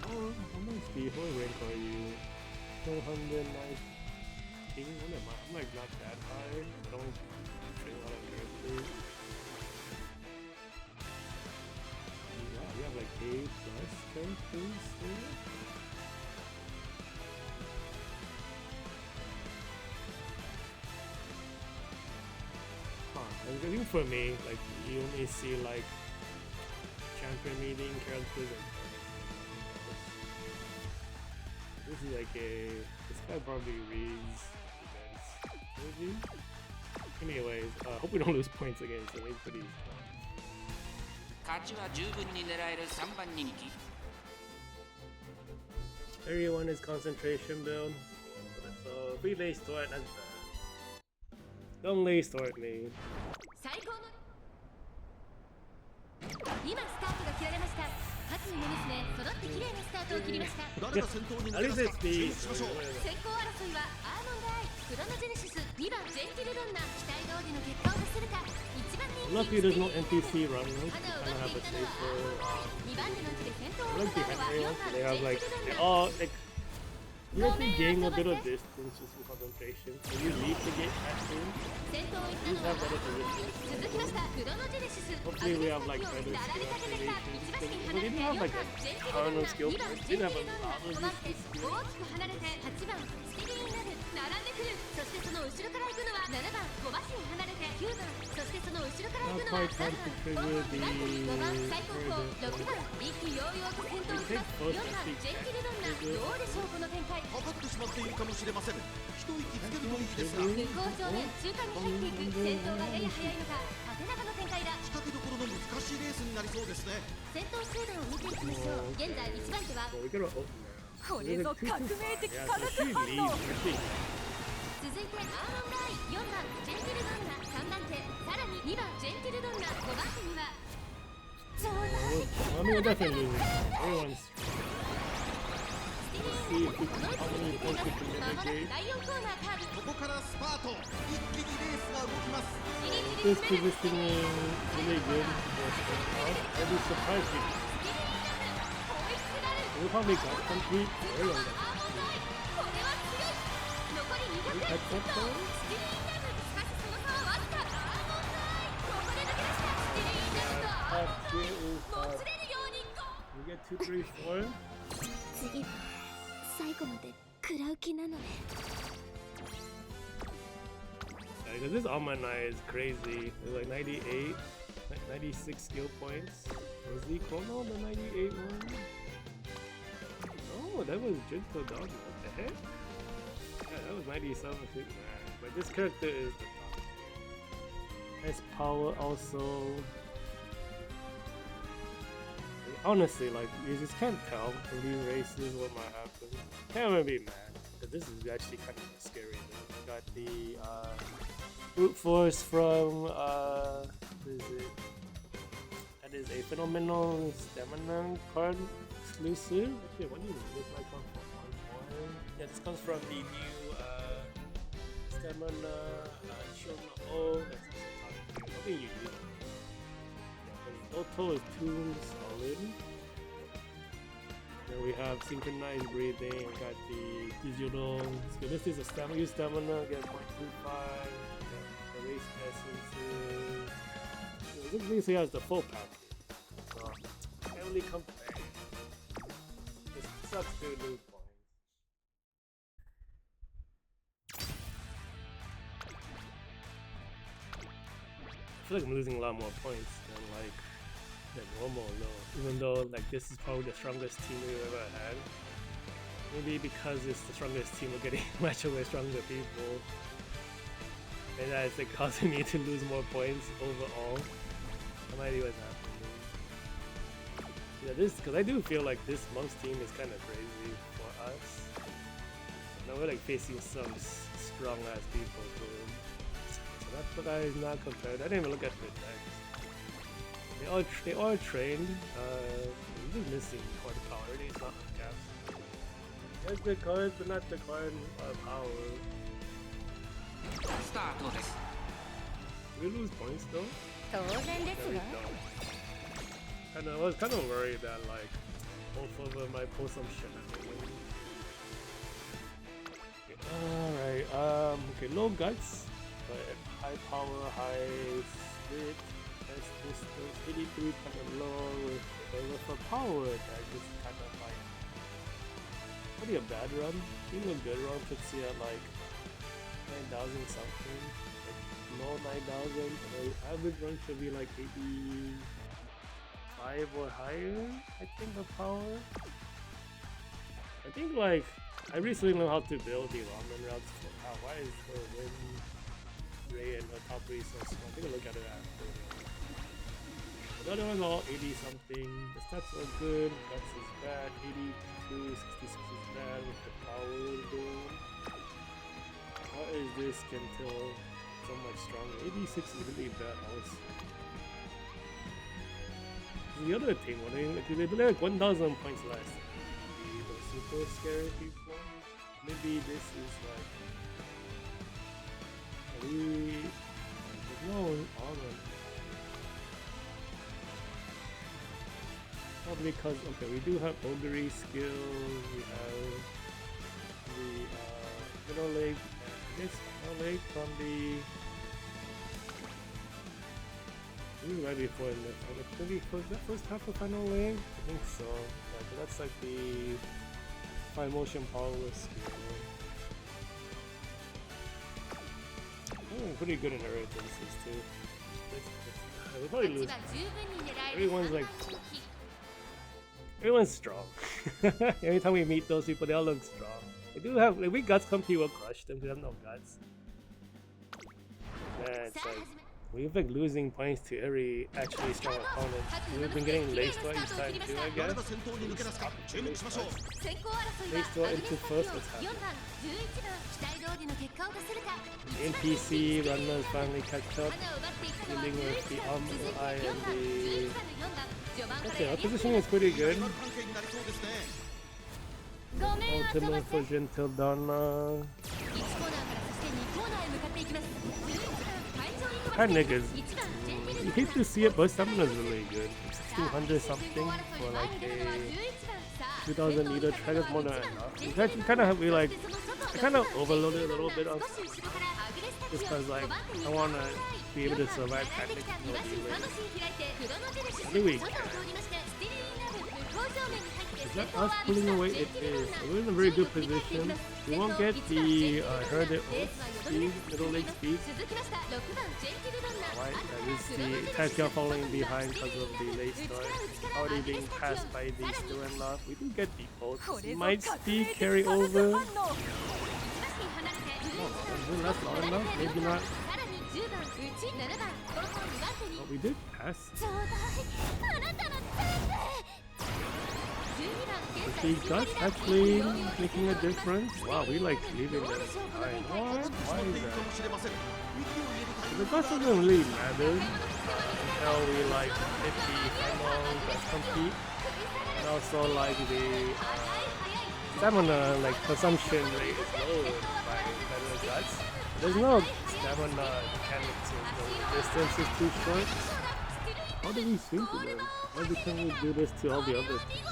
Oh, how much what rank are you? 419. What am I? I'm like not that high. I don't play a lot of characters. Wow, you have like A+ characters here? Huh, I think for me, like you only see like champion meeting characters and this is like this guy probably reads events maybe. Anyways, hope we don't lose points against him. He's pretty strong. 勝ちは十分に狙える3番人気 Everyone is concentration build. So free base toward that's bad. Don't lace toward me. 最高の今スタートが切られました。8人の娘揃って綺麗なスタートを切りました。誰が先頭にな At り least ますか it's 注 the 目しましょう。先行争いはアーモンドアイ、クロノジェネシス、2番ジェンティルドンナ、期待通りの結果を出せるか。1番人 Lucky 気 there's no NPC run. You 花 kind を of 奪 have って a いったのは safer. 2番手のうちで先頭を Lucky 奪ったのは Henry 4番 they ジェ have ン like ティルドン they ナ。 all like you have to gain a bit of distance just with concentration. So you need to get active. 先頭を行った You のは have better position. 続きましたクロノジェネシス。 Hopefully we have like 並 better びか skill けてきた activation. 1馬身 They 離れて didn't 4 have 番 like ジェンティ a ルド ton ンナ、 of skill 2番 points. ジェ They ン didn't ティ have ル a ドンナ、 lot 5 of 番 this 手大きく離れて8番スキリーンナル並んでくる。そしてその後ろから行くのは7番5馬身離れて9番、そしてその後ろから行くのは Not quite 3 time 番 to trigger 5番最高峰 the 6番一気揚々と先頭を打ちます。4番ジェンティルドンナ、どうでしょうこの展開。かかってしまっているかもしれません。一息つけるといいですが、向こう正面中間に入っていく。先頭がやや速いのか縦長の展開だ。仕掛けどころの難しいレースになりそうですね。先頭集団を見ていきましょう。現在1番手は Well, we gotta open now. これぞ革命的 Yeah, 化 so 学 she 反 leaves. 応。 Actually, 続いてアーモンドアイ4番ジェンティルドンナ3番手、さらに2番ジェンティルドンナ5番手には I mean, we'll definitely lose. Everyone's. スティ Let's リ see ー if we ナ can, ル how many points we can まもなく mitigate. 第4コーナーカーブ。ここからスパート。一気にレースが動きます。じりじり This 詰める positioning really good. I'd be surprised if スティリーナル追いすがる。 we'll probably complete アー early モン on ド that. アイこれは強い。残り200 At that ス point, ティリーナルしかしその差はわずか。アーモンドアイここで抜け出したスティリーナルとアーモンドアイ here is もつれるようにゴー。 we get 2, 3, 4. 次は最後まで食らう気なのね。 Because this Almanai is crazy. It's like 98, 96 skill points. Was the Chrono the 98 one? No, that was Jinko Dog. What the heck? Yeah, that was 97 too, man. But this character is the top tier. S power also. Honestly, like, you just can't tell in these races what might happen. Can't really be mad, because this is actually kind of scary. You got the brute force from what is it? That is a phenomenal stamina card exclusive. Okay, what do you mean? This might come from one. Yeah, this comes from the new stamina Shun. That's also talking. I think you do. Yeah, Auto is tuned solid. Then we have synchronized breathing. We got the digital. So this is a stamina. Use stamina. Get 0.25. The race essences. This basically has the full package. So can't really compare. It sucks to lose points. I feel like I'm losing a lot more points than normal, no. Even though like this is probably the strongest team we've ever had. Maybe because it's the strongest team, we're getting matched with stronger people. And that's like causing me to lose more points overall. That might be what's happening. Yeah, this because I do feel like this Monk's team is kind of crazy for us. Now we're like facing some strong ass people too. So that's what I not compared. I didn't even look at the decks. They are trained. We're just missing card power. It's not caps. There's the cards, but not the card power. Start. We lose points though. 当然です There we が go. I was kind of worried that like both of them might pull some shit. Alright, okay, low guts, but high power, high spirit. That's this 83 kind of low with for power. That just kind of like pretty a bad run. Even a good run puts you at like 9,000 something. No 9,000. The average run should be like 85 or higher, I think, the power. I think like I recently learned how to build the ramen routes for why is the wind ray and the top ray so small? Take a look at it after. The other one's all 80 something. The stats are good, guts is bad, 82, 66 is bad with the power doing. What is this can tell so much stronger? 86 is really bad also. The other team, they did like 1,000 points less. The super scary people. Maybe this is like there's no armor. Probably because okay, we do have augury skills. We have the middle leg. This middle leg from the. Right before in the maybe the first half of final leg? I think so. Yeah, but that's like the fine motion power skill. Oh, pretty good inheritances too. We'll probably lose. Everyone's strong. Every time we meet those people, they all look strong. We do have like we guts compete, we'll crush them. We have no guts. Man, it's like. We've been losing points to every actually strong opponent. We've been getting laced each time too, I guess. Laced into first attack. NPC runners finally catch up, dealing with the eye and the... Okay, our position is pretty good. Ultimate for Gentle Donna. That niggas. You hate to see it, but stamina's really good. 1600 something for like a 2000 meter track is more than enough. You actually kind of have me like, I kind of overloaded a little bit on just because like I want to be able to survive tactics more easily. I think we can. Is that us pulling away? It is. We're in a very good position. We won't get the herded speed, middle leg speed. Right, that is the attacker falling behind because of the late start. Already being passed by the still and love. We do get the ult. Might speed carry over. Oh, that's long enough. Maybe not. But we did pass. But the guts actually making a difference. Wow, we like leaving them behind. What? Why is that? The guts doesn't really matter until we like hit the final guts compete. also like the stamina like consumption rate is lowered by better guts. There's no stamina mechanics if the distance is too short. How do we sweep it then? Why can't we do this to all the other things?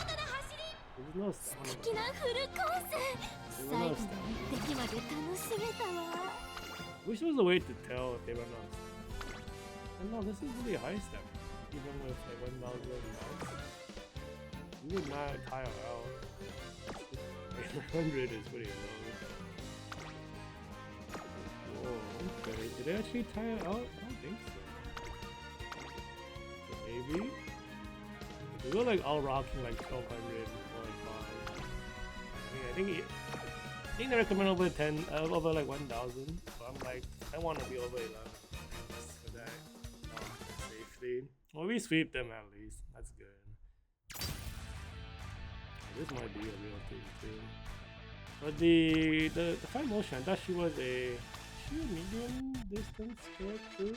There's no stamina. 素敵なフルコース最後の一滴まで楽しめたわ Wish there was a way to tell if they run out of stamina. And no, this is really high stamina. Even with like 1,000 rounds. You would not tire out. 100 is pretty low. Whoa, okay. Did they actually tire out? I don't think so. So maybe? They go like all rocking like 1,200 or like 5. I think they recommend over 10, over like 1,000. But I'm like, I want to be over 11 for that safety. Well, we sweep them at least. That's good. This might be a real thing too. But the fight motion, I thought she was a medium distance character.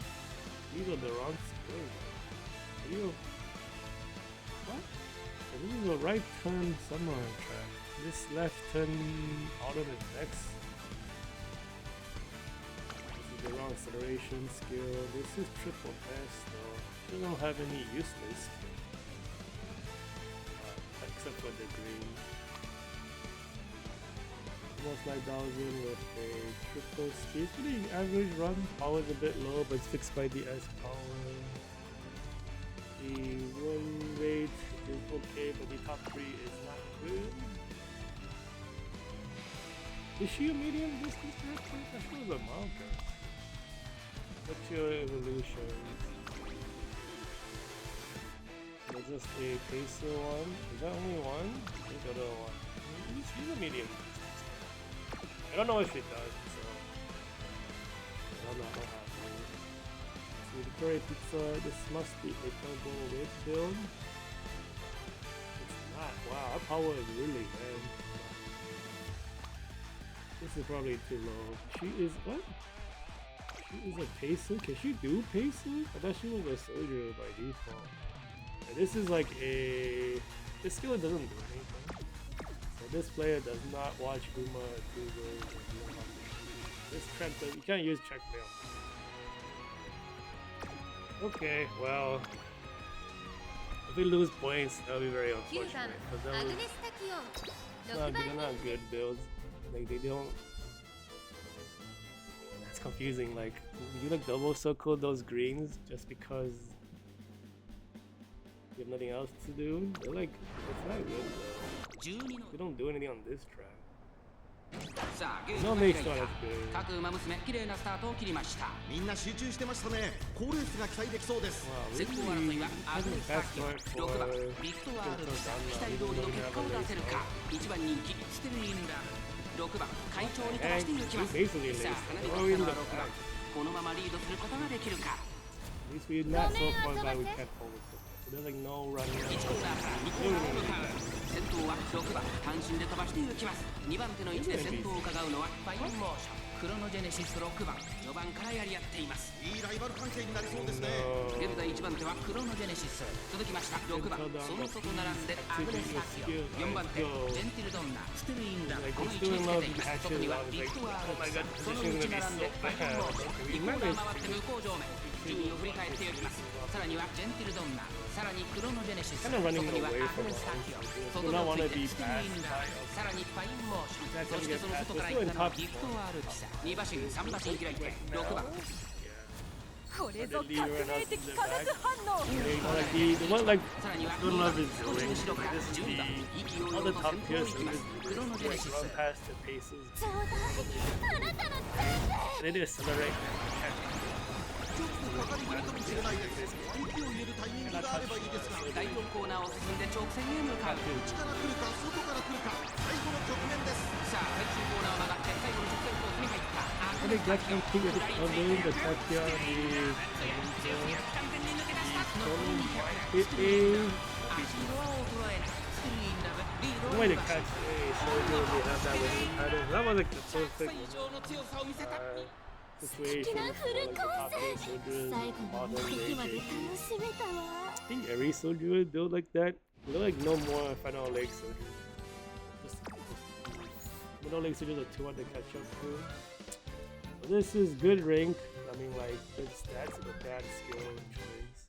These are the wrong skills. You what? So this is a right turn samurai track. This left turn auto attacks. This is the wrong acceleration skill. This is triple S though. She don't have any useless skill. Except for the green. Almost 9,000 with a triple speed. Pretty average run. Power is a bit low, but it's fixed by the S power. The run rate is okay, but the top 3 is not good. Is she a medium distance character? I thought she was a mild character. What's your evolutions? There's just a pacer one. Is that only one? I think the other one. She's a medium. I don't know if she does, so I don't have one. So the curry pizza, this must be a turbo weight build. It's not. Wow, our power is really bad. This is probably too low. She is what? She is a pacer? Can she do pacer? I thought she was a soldier by default. This is like a... This skill doesn't do anything. So this player does not watch Uma Tuber. This track does... You can't use checkmate on this. Okay, well... If we lose points, that'll be very unfortunate. Because they're not good builds. Like, they don't... It's confusing, like... You like double circle those greens just because... You have nothing else to do. They're like, it's not good though. They don't do anything on this track. No make sure that's good. 各馬娘綺麗なスタートを切りました。みんな集中してましたね。好レースが期待できそうです。先頭争いはアグネスターキオ、6番ビクトワールド期待通りの結果を出せるか。1番人気ステルインラブ、6番会長に飛ばしていきます。さあ離れてきたのは6番。このままリードすることができるか。At least we're not so far back we can't hold it. There's like no running. 1コーナーから2コーナーへ向かう。先頭は6番単身で飛ばしていきます。2番手の位置で先頭を伺うのはファインモーション。クロノジェネシス6番序盤からやり合っています。いいライバル関係になりそうですね。現在1番手はクロノジェネシス、続きました6番その外並んでアグネスタキオ、4番手ジェンティルドンナ、ステルインラこの位置につけています。外にはビクトワールド、その内並んでファインモーション、2コーナー回って向こう上面順位を振り返っていきます。さらにはジェンティルドンナ、さらにクロノジェネシス、そこにはアグネスタキオ、外についてステルインラさらにファインモーション、そしてその外から行ったのはビクトワールドキサ、2馬身3馬身開いて6番。これぞ革命的化学反応 The one like Good Love is doing, this is the all the top tier students run past the paces. ちょうだいあなたの全部 They did accelerate. ちょっとかかり気味かもしれないです。息を入れるタイミングがあればいいですが。第4コーナーを進んで直線へ向かう。内から来るか外から来るか最後の局面です。さあ最終コーナーを曲がって最後の直線コースに入った。 I think that's completely other the Tokyo the way to catch a soldier they have that winning title. That was like the perfect situation for like the top tier soldiers, modern day. I think every soldier would build like that Look like no more final leg soldiers. Just middle leg soldiers are 200 to catch up to. But this is good rank. I mean, like good stats, but bad skill choice.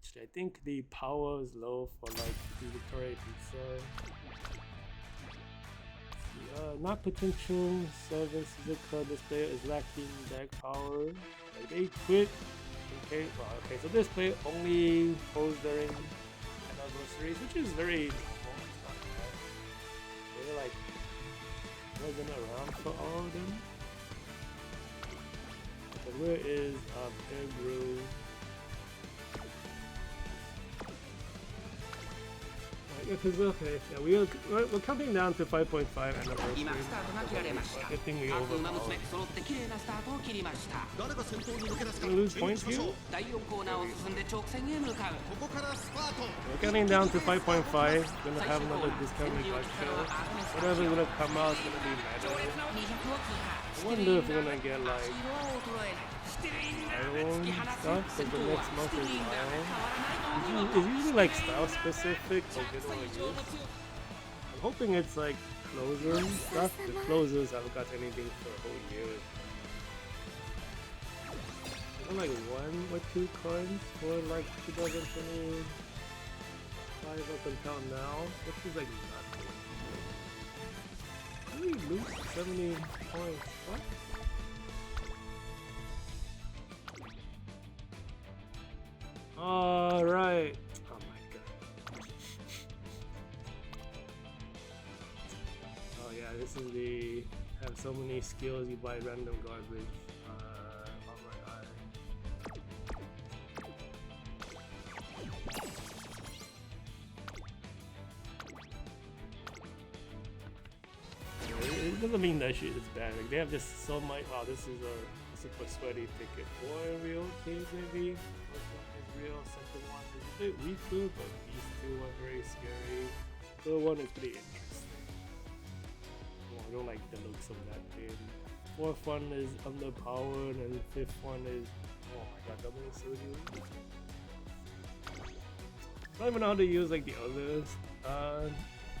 Actually, I think the power is low for like the Victoria Pizza. Not potential. 7 Suzuka. This player is lacking deck power. Like they quit. Okay, well, okay. So this player only holds during anniversaries, which is very normal. It's not bad. They're like wasn't around for all of them. But where is Pedro? Okay, yeah, we're counting down to 5.5 anniversary. 今スタートが切られました。 I think we 各 overpowered. 馬娘揃って綺麗なスタートを切りました。誰が先頭に抜け出すか Lose 見に points しましょう here? 第4コーナーを進んで直線へ向かう。ここからスパート We're counting down to 5.5. Gonna have another discounted gotcha. Whatever's gonna come out is gonna be meta. 200を通過。 I wonder if we're gonna get like 色は衰えない。ステリンダブ Iron 突き放 stuff, す。 because 先 the 頭は next ス month テ is リンダブ Iron. 変わらないのお見 It's 事。 usually like style specific or general use. I'm hoping it's like closer stuff. The closers haven't got anything for a whole year. I got like 1 or 2 coins for like 2025 up until now, which is like nothing. How do we lose 70 points? What? Alright. Oh my god. Oh yeah, this is the have so many skills you buy random garbage. Oh my god. It doesn't mean that shit is bad. Like they have just so much. Wow, this is a super sweaty ticket. 4 real kids maybe. First one is real. Second one is a bit weaker, but these 2 are very scary. Third one is pretty interesting. Oh, I don't like the looks of that game. 4th one is underpowered, and 5th one is oh my god, double surgery. I don't even know how to use like the others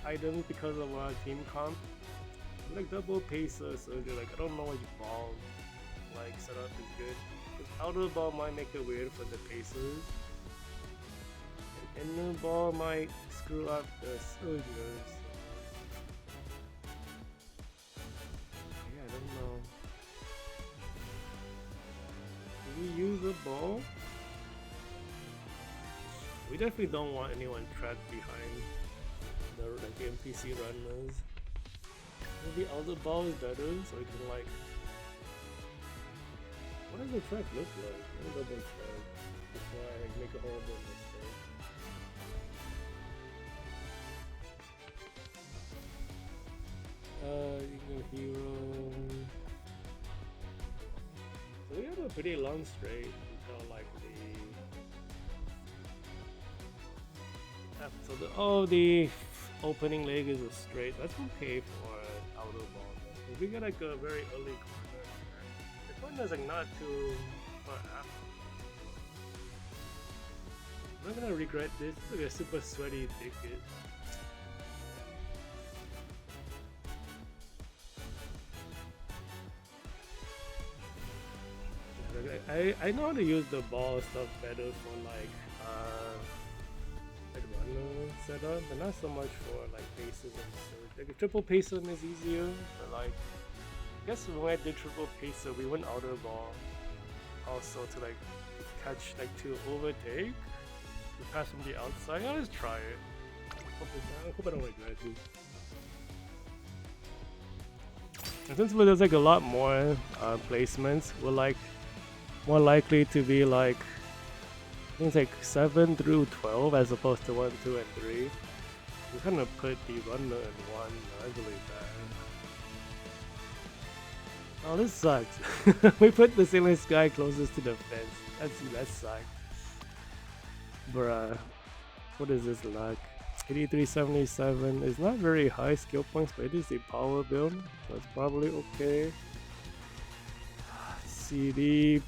items because of team comp. Like double pacer surgery, like I don't know which ball like setup is good. Because outer ball might make it weird for the pacers. And inner ball might screw up the surgers. Yeah, I don't know. Do we use a ball? We definitely don't want anyone trapped behind the like NPC runners. Maybe other ball is better, so we can like. What does the track look like? Let me double check before I like, make a horrible mistake. You go hero. So we have a pretty long straight until like the opening leg is a straight. That's okay for outer ball. If we get like a very early corner, the corner is like not too far after. I'm not gonna regret this. It's like a super sweaty ticket. I know how to use the ball stuff better for like runner setup, but not so much for like paces and surge. Like a triple pacer is easier, but like I guess when I did triple pacer, we went outer ball also to like catch like to overtake. We pass from the outside. I'll just try it. I hope I don't regret it. And since there's like a lot more placements, we're like more likely to be like I think it's like 7 through 12 as opposed to 1, 2, and 3. We kind of put the runner in 1. I believe that. Oh, this sucks. We put the Sailor's guy closest to the fence. That sucks. Bruh. What is this luck? 8377 is not very high skill points, but it is a power build, so it's probably okay. Let's see, the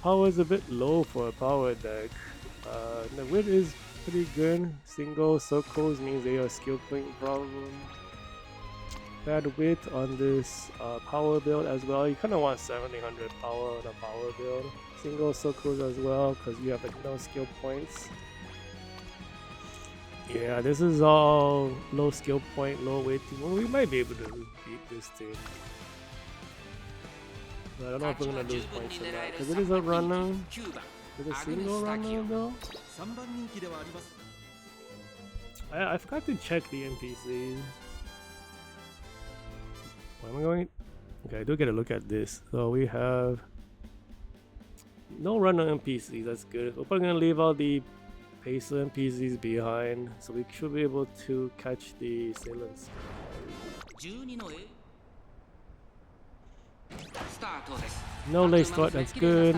power is a bit low for a power deck. The width is pretty good. Single circles means they are skill point problem. Bad width on this power build as well. You kind of want 1700 power on a power build. Single circles as well because you have like no skill points. Yeah, this is all low skill point, low weight team. Well, we might be able to beat this team. But I don't know if we're gonna lose points or not because it is a runner. Is it a single runner though? 3番人気ではあります。 I forgot to check the NPCs. Where am I going? Okay, I do get a look at this. So we have no runner NPCs. That's good. We're probably gonna leave all the pacer NPCs behind, so we should be able to catch the assailants. 12の A スタートです。 No late start. That's good.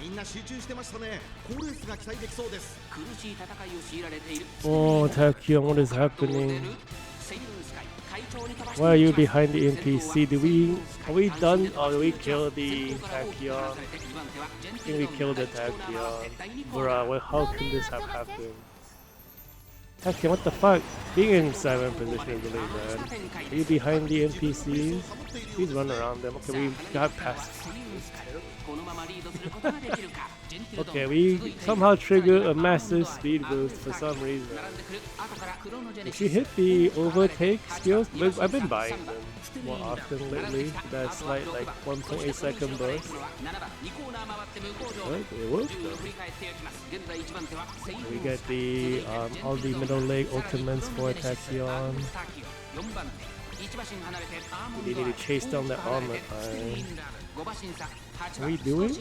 みんな集中してましたね。好レースが期待できそうです。苦しい戦いを強いられている。 Oh, Taekyon, what is happening? Why are you behind the NPC? Are we done or did we kill the Taekyon? I think we killed the Taekyon. Bruh, well, how can this have happened? Taekyon, what the fuck? Being in 7th position is really bad. Are you behind the NPCs? Please run around them. Okay, we got past. Okay, we somehow trigger a massive speed boost for some reason. If she hit the overtake skills, I've been buying them more often lately. That slight like 1.8 second burst. Right, it works though. We get the all the middle leg ultimates for Taekyon. We need to chase down that armor. Can we do it?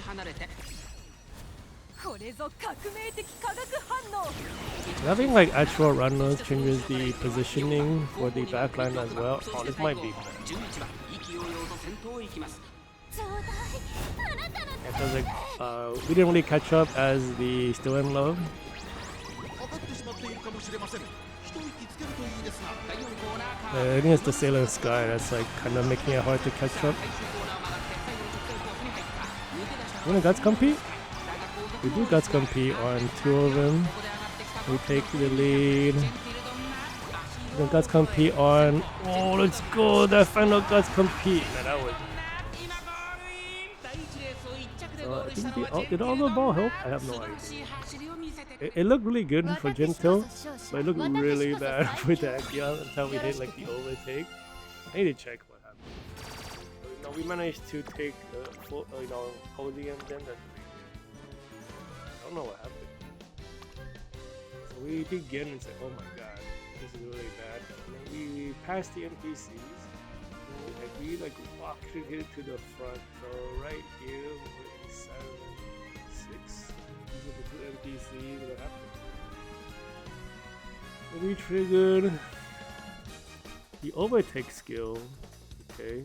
Having like actual runners changes the positioning for the backline as well. Oh, this might be bad. Because like we didn't really catch up as the Still in Love. I think it's the Sailor Sky that's like kind of making it hard to catch up. You wanna guts compete? We do guts compete on 2 of them. We take the lead. The guts compete on. Oh, let's go! That final guts compete. Man, that was. I think did all the ball help? I have no idea. It looked really good for Gentil, but it looked really bad for Taekyon until we hit like the overtake. I need to check what happened. But, you know, we managed to take full, podium then. I don't know what happened. So we begin and say, oh my god, this is really bad. And then we pass the NPCs. And we like walk to get it to the front. So right here, we're in 7, 6. These are the 2 NPCs that happened. So we triggered the overtake skill. Okay.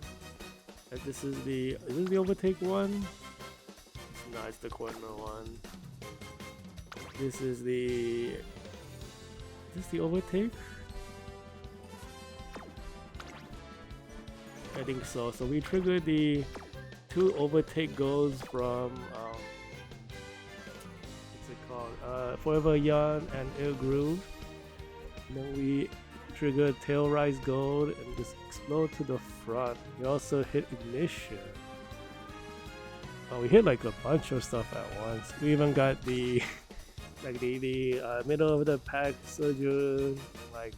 And this is the overtake one? No, it's the corner one. This is the. Is this the overtake? I think so. So we triggered the 2 overtake goals from what's it called? Forever Young and Air Groove. And then we triggered Tail Rise Gold and just explode to the front. We also hit Ignition. Oh, we hit like a bunch of stuff at once. We even got the like the middle of the pack Sojourn. Like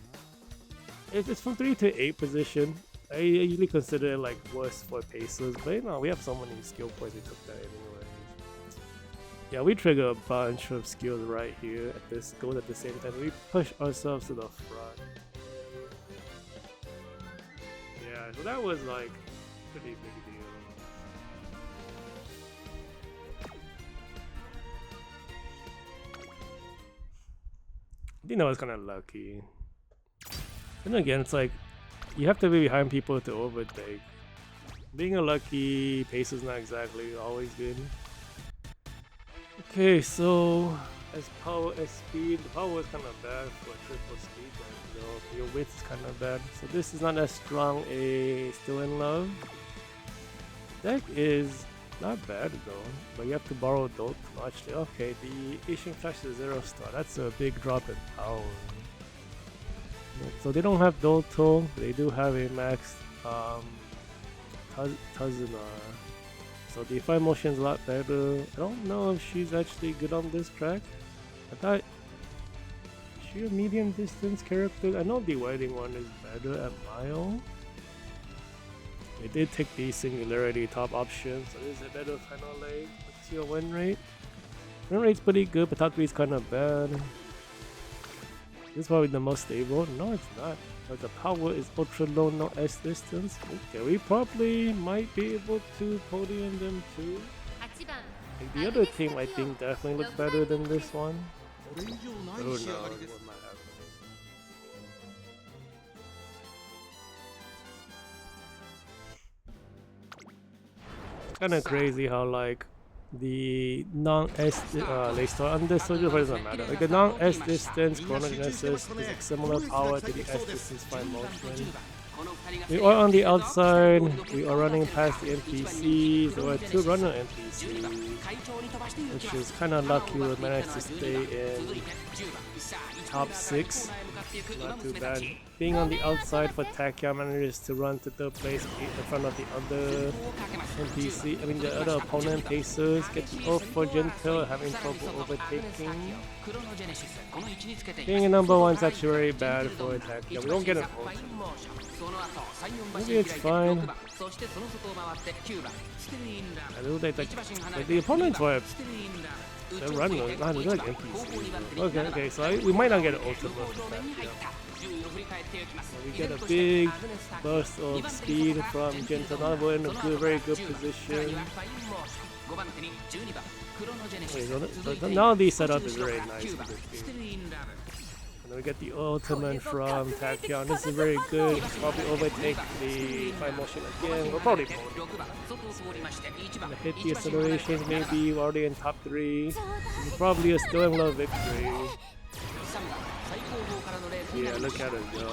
it's from 3 to 8 position. I usually consider it like worse for pacers, but you know, we have so many skill points, we took that anyways. Yeah, we trigger a bunch of skills right here at this goal at the same time. We push ourselves to the front. Yeah, so that was like pretty big deal. You know, it's kind of lucky. And again, it's like you have to be behind people to overtake. Being a lucky pace is not exactly always good. Okay, so as power as speed, the power is kind of bad for triple speed, guys. You know, your width is kind of bad. So this is not as strong a Still in Love. Deck is Not bad though, but you have to borrow Dolt. Actually, okay, the Asian Flash is 0-star. That's a big drop in power. So they don't have Dolto, they do have a max Tazuna. So the fire motion is a lot better. I don't know if she's actually good on this track. I thought she a medium distance character. I know the waiting one is better at mile. They did take the singularity top option, so this is a better final leg. Let's see your win rate. Win rate's pretty good, but top 3 is kind of bad. This is probably the most stable. No, it's not. But the power is ultra low, no S distance. Okay, we probably might be able to podium them too. 8番 Like the other team, I think, definitely look better than this one. これ以上 I ない don't 仕 know 上が what りです might happen. Kind of crazy how like the non-S they start on this soldier, but it doesn't matter. Like the non-S distance chronogenesis is like similar power to the S distance fine motion. We are on the outside, we are running past the NPCs, there were 2 runner NPCs, which is kind of lucky we managed to stay in top 6, not too bad. Being on the outside for Takia manages to run to third place in front of the other NPC, I mean the other opponent Pacers, get the ult for Gentle, having trouble overtaking. Being a number 1 is actually very bad for Takia, we don't get an ult. Maybe it's fine. I do like the opponents were the runners, not like NPCs. Okay, so we might not get an ultimate. We get a big burst of speed from Gentle, not in a very good position. Okay, so now the setup is very nice. And we get the ultimate from Takion. This is very good. Probably overtake the fire motion again. We'll probably gonna hit the acceleration. Maybe we're already in top 3. Probably a still in low victory. Yeah, look at it go.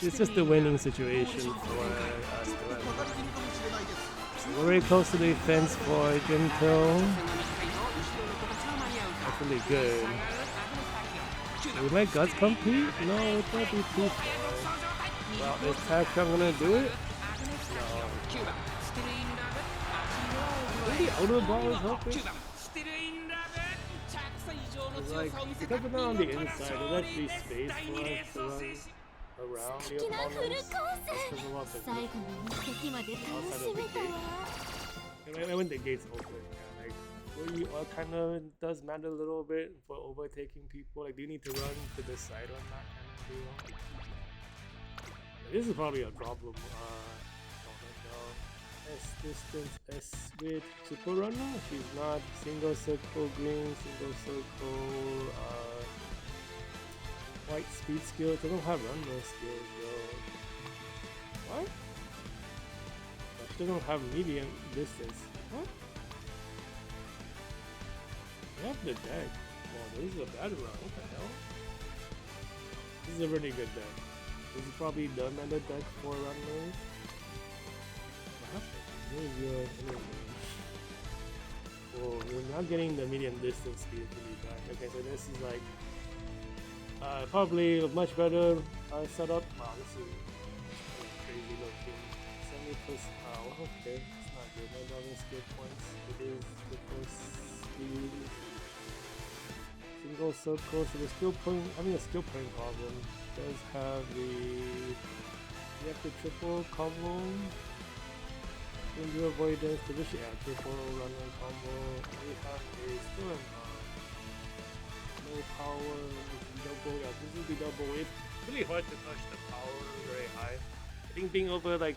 It's just a winning situation for us. We're very close to the fence for Gentle. That's really good. Will my guts compete? No, it might be too far. Well, is Takion gonna do it? No. Maybe the outer ball is helping? It's like, because we're not on the inside, there's actually space for us to run around the opponents. Because we're off the最後の目的まで楽しめたわ and when the gates open, yeah, like, really kind of does matter a little bit for overtaking people. Like, do you need to run to the side or not? Kind of deal. This is probably a problem. S distance, S with super runner. She's not single circle green, single circle white speed skills. They don't have runner skills though. What? She doesn't have medium distance. What? They have the deck. Oh, this is a bad run. What the hell? This is a really good deck. This is probably the meta deck for runners. Where's your energy? Oh, we're not getting the medium distance speed really bad. Okay, so this is like probably a much better setup. Wow, this is crazy looking. 70%. Oh, okay, it's not good. No double skill points. It is the first speed. Single circle. So the skill point, having a skill point problem, does have the. You have the triple combo. Danger avoidance, position, yeah, triple runner combo. We have a still no power, double, yeah, this will be double weight. It's really hard to touch the power very high. I think being over like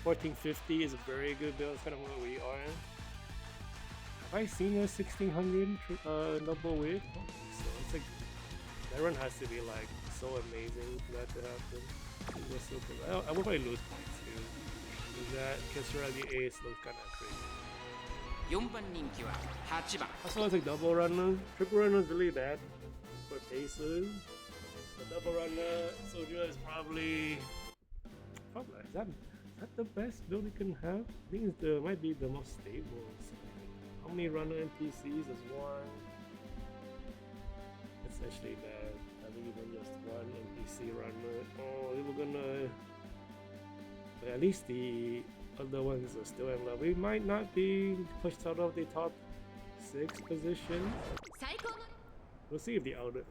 1450 is a very good build, it's kind of where we are. Have I seen a 1600 double weight? I don't think so. It's like, that run has to be like so amazing for that to happen. I would probably lose points too. That Kessera the ace looks kind of crazy. 4番人気は8番 I saw it's like double runner. Triple runner is really bad for paces. The double runner soldier is probably is that that the best build you can have? I think it's the might be the most stable. How many runner NPCs is one? It's actually bad. I think even just one NPC runner. Oh, we were gonna. But at least the other ones are still in love. We might not be pushed out of the top 6 position. 最高の We'll see if the outer.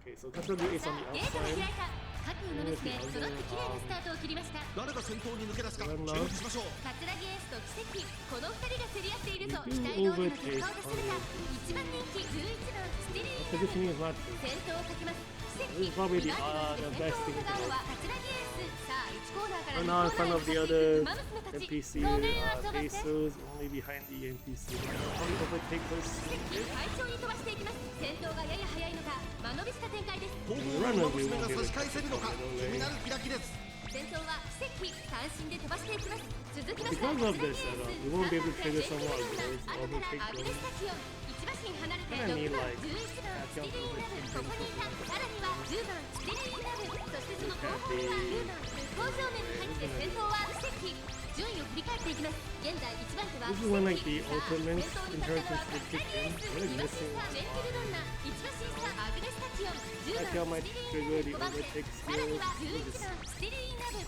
Okay, so Katsuri is on さ the あゲートが開い outside. た各馬娘揃って綺麗なスタートを切りました誰が先頭に抜け出すか注目しましょう。桂木エースと奇跡この2人が競り合っているぞ We 期 do 待通りの結 overtake 果を出せるか1番人気11番スティリー Positioning is not too 先頭をかけます奇 This is 跡 probably the, 今の the で先 best 頭を thing 伺 to うの do. は桂木エースさあ1コーナーから We're 2 now in コーナ front ー of the へ other 馬娘たち NPC ごめん遊ばせ Pesos, only behind the NPC. Probably overtake those. 奇跡快調に飛ばしていきます先頭がやや速いのか間延びした展開です後方の馬娘が差し返せるのか気になる開きです。先頭は奇跡三振で飛ばしていきます続きまして Because 桂 of 木エー this ス setup, you won't be able to trigger 3 someone 番 else 後から overtake アグレ them. スタキオン1馬身離れて Kinda 6 need 番 like 11番スティリーラブここにいたさらには10番スティリーラブそしてその後方には9番向こう正面に入って先頭は奇跡順位を振り返っていきます現在1番手は This is when like the さあ ultimates 先頭に in 立って terms る of は the 桂 kick 木エース in. What is 2馬身 missing? 差ジェンティルドンナ1馬身差アグレスタキオン10 That guy 番 might スティ trigger リー the ラブ5番手 overtake さらに skills. は We'll 11 just 番スティリーラブ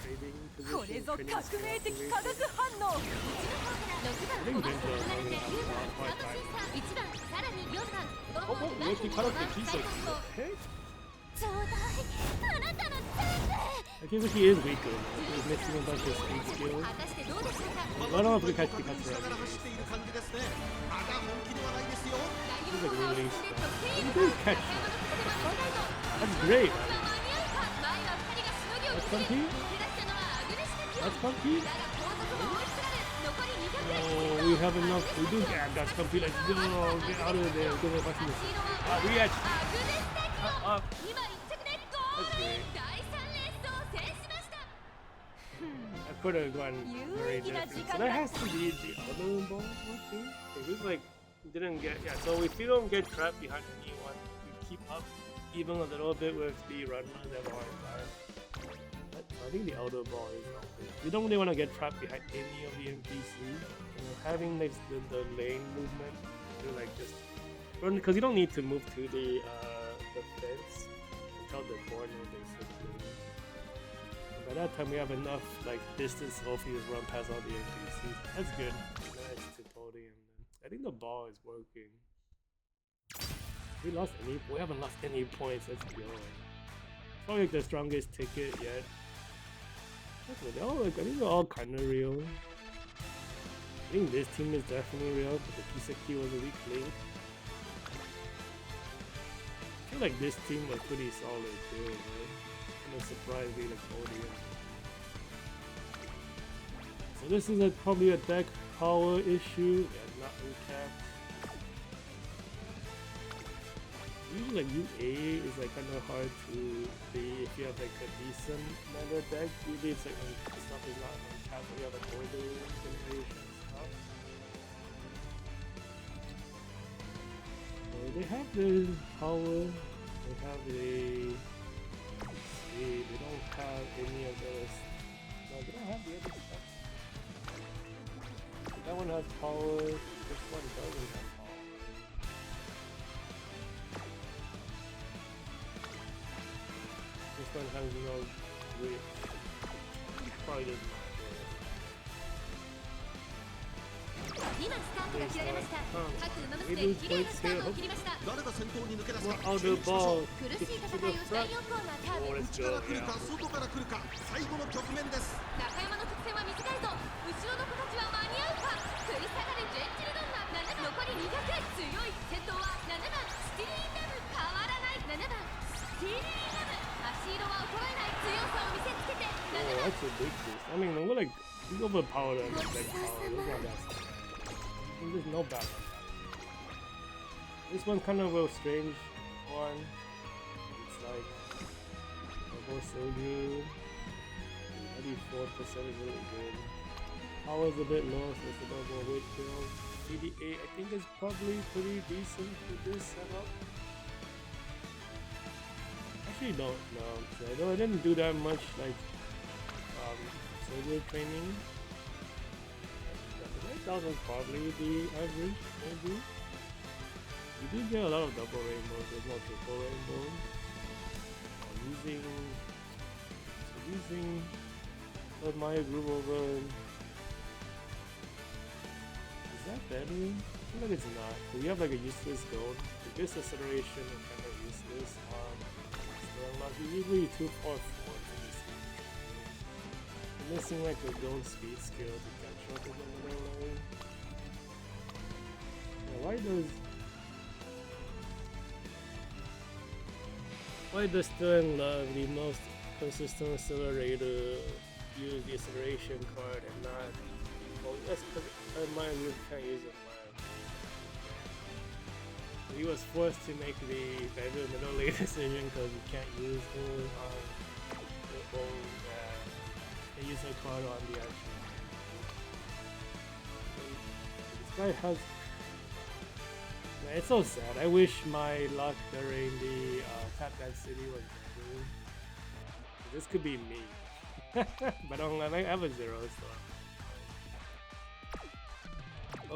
maybe trading これ position, ぞ trading 革 skill 命的 activation. 化学反応6番5番手離れて9番スタート審査1番さらに4番5 Oh, 番 oh, 2番 Lucky 5 cut 番 off the key 最 so 後方 Hey? ちょうだいあなたの全部 I guess he is weaker. He's missing a bunch of speed skills. 果たしてどうでしょうか I don't know if we 確 catch the 認しながら Katsuri. 走っている感じですね。まだ本気ではないですよ。第4コーナーを進んで得点へ You 向 do かう catch 中山の得点は見たいと That's great. 今間に合うか前は2人がしのぎを削り That's 抜け出したのはアグレスタキオン That's funky. だが後続も追いすがる残り Oh, we have enough. We do get that's complete. Let's go. Get out of there. Go back to 200 the 黄色は react. アグレスタキオン Up. 今1着でゴールイン第3レースを制しました I could have gone very different. So that has to be the other ball, I think. So we like didn't get So if you don't get trapped behind anyone, you keep up even a little bit with the runners that are on fire. I think the outer ball is not good. We don't really want to get trapped behind any of the NPCs. Having like the lane movement to like just run because you don't need to move to the fence until the corner basically. By that time we have enough like distance so hopefully just run past all the NPCs. That's good. Nice to podium then. I think the ball is working. We haven't lost any points, let's go. Probably like the strongest ticket yet. I think they're all kinda real. I think this team is definitely real, but the Kiseki was a weak link. I feel like this team was pretty solid too, right? I'm surprised they like podium. So this is probably a deck power issue, yeah, not recap. Usually like UA is like kinda hard to be if you have like a decent meta deck. Usually it's like when stuff is not uncapped, you have like order generation stuff. So they have the power, they have the speed, they don't have any of those. No, they don't have the other stuff. That one has power, this one doesn't have power. This one has no weight. Probably doesn't matter. 今スタートが切られました各馬娘綺麗なスタートを切りました誰が先頭に抜け出すか More 注 outer 目しましょう。 ball. 苦しい戦いをした4コーナーター Oh, ン let's 内 go. から来るか Yeah. 外から来るか最後の局面です。中山の直線は短いぞ後ろの子たちは間に合うか食い下がるジェンチルドンナ7残り200強い先頭は7番スティリーラブ変わらない7番スティリーラブ足色は衰えない強さを見せつけて Oh, 7番 that's a big boost. I mean, we're like, we overpowered them with like power. That's not that stuff. There's no bad one. This one's kind of a strange one. It's like Double Soju. 94% is really good. Power's a bit low, so it's a double weight build. 88, I think is probably pretty decent for this setup. Actually don't know. I didn't do that much like soldier training. 9,000 probably the average, maybe. You do get a lot of double rainbows, there's no triple rainbows. Using my groove over. Is that better? I feel like it's not. You have like a useless gold. The base acceleration is kind of useless. Usually 2 or 4 in this game. I'm missing like a gold speed skill to catch up with another lane. Why does Sterling love the most consistent accelerator use the acceleration card and not? Well, that's because mine really can't use it. He was forced to make the better middle lane decision because he can't use the user card on the action. This guy has. Man, it's so sad. I wish my luck during the tap dance city was better. This could be me, but I have a 0, so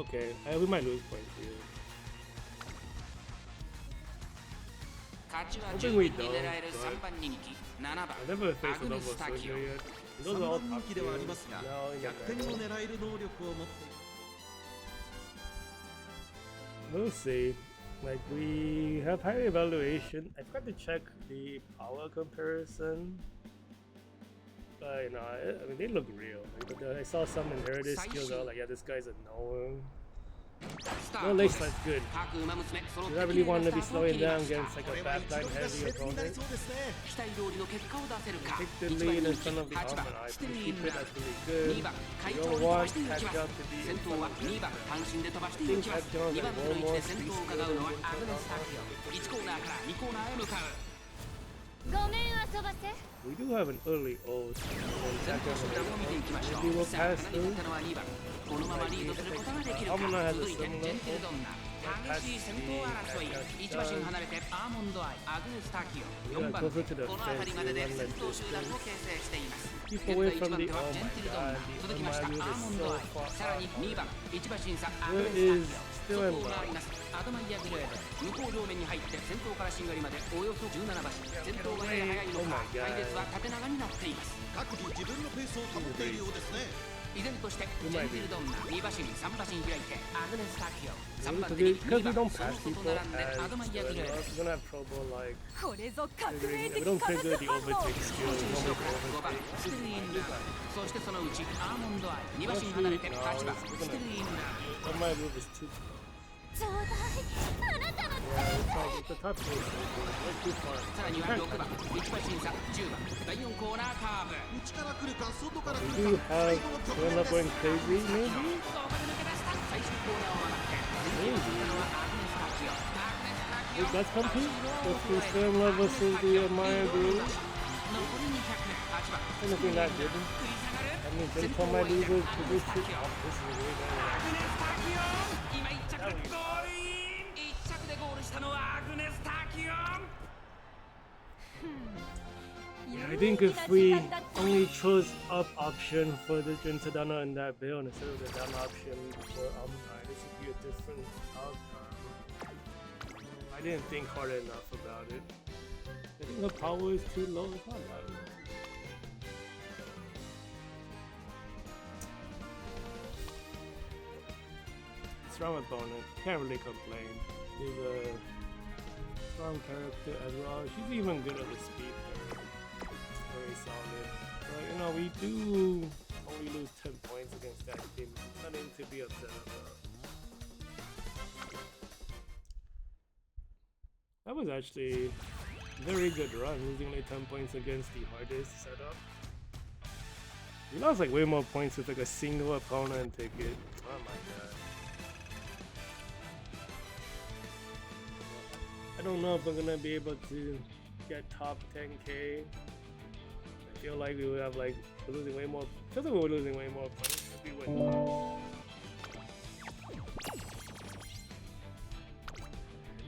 okay. We might lose points here. I think we don't. I never faced a double soldier yet. Those are all top tier. Now you got that. We'll see. Like we have high evaluation. I forgot to check the power comparison. But you know, I mean they look real. Like, I saw some inherited skills. I was like, yeah, this guy's a known. No late start's good. Do I really want to be slowing down against like a backline heavy opponent? Take the lead in front of the armor. I keep it as really good. You don't want catch up to be in front of the armor. I think catch up like one more speed skill than one We do have an early ult. Maybe we'll pass through. Amona has a similar ult. Closer to the fence, keep away from the. Oh my god, the Amaru is so far out. Where is still in line? 向こう両面に入って先頭からしんがりまでおよそ17馬身先頭がやや速いのか隊列は縦長になっています各自自分のペースを保っているようですね依然としてジェンティルドンナ2馬身3馬身開いてアグネスタキオ3番手に2番その外並んでアドマイヤグレーこれぞ革命的 We don't trigger the 5 overtake skill. 番ステルインラーそしてそのうちアーモンドアイ2馬身離れて8番ステルインラー My move is too. ちょうだいあなたの It's a tough game. Way too far. さらには6番1馬審査10番第4コーナーカーブ内から来るか外から来 We る do か have 最後の局面 Rena です going crazy, maybe? どこで抜け出した最終コーナーを曲がって前に行ったのはアグネスタキオアグネスタキオ Wait, that's complete? That's the same level as the Maya Guru? 残り200年8番 Technically not good. 繰り下がる I mean, then for my losers to this shit. Oh, this is really ア bad. グネスタキオ今1着でゴールイン1着でゴールしたのはアグネスタキオ Yeah, I think if we only chose up option for the Gentadana in that build instead of the down option for this would be a different outcome. I didn't think hard enough about it. I think the power is too low. It's not that low. Strong opponent. Can't really complain. He's a strong character as well. She's even good at the speed. Very solid. But you know, we do only lose 10 points against that team. Nothing to be upset about. That was actually a very good run, losing only 10 points against the hardest setup. We lost like way more points with like a single opponent ticket. Oh my god. I don't know if we're gonna be able to get top 10k. I feel like we would have like we're losing way more. Feels like we're losing way more points if we win.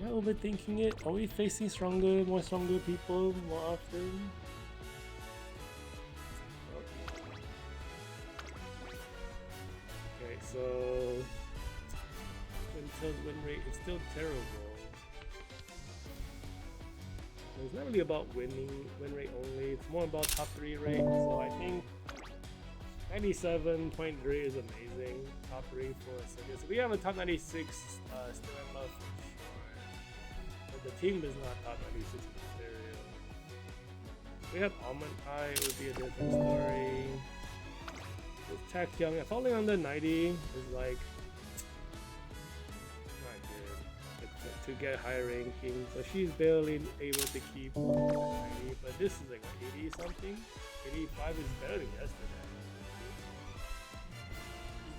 Am I overthinking it? Are we facing more stronger people more often? So Gento's win rate is still terrible. It's not really about win rate only, it's more about top 3 rate. So I think 97.3 is amazing. Top 3 for Soja. So we have a top 96 still in love for sure. But the team is not top 96 material. If we have Almond Eye, it would be a different story. With Taekyung, falling under 90 is like not good to get high ranking. So she's barely able to keep 90, but this is like what, 80 something. 85 is better than yesterday.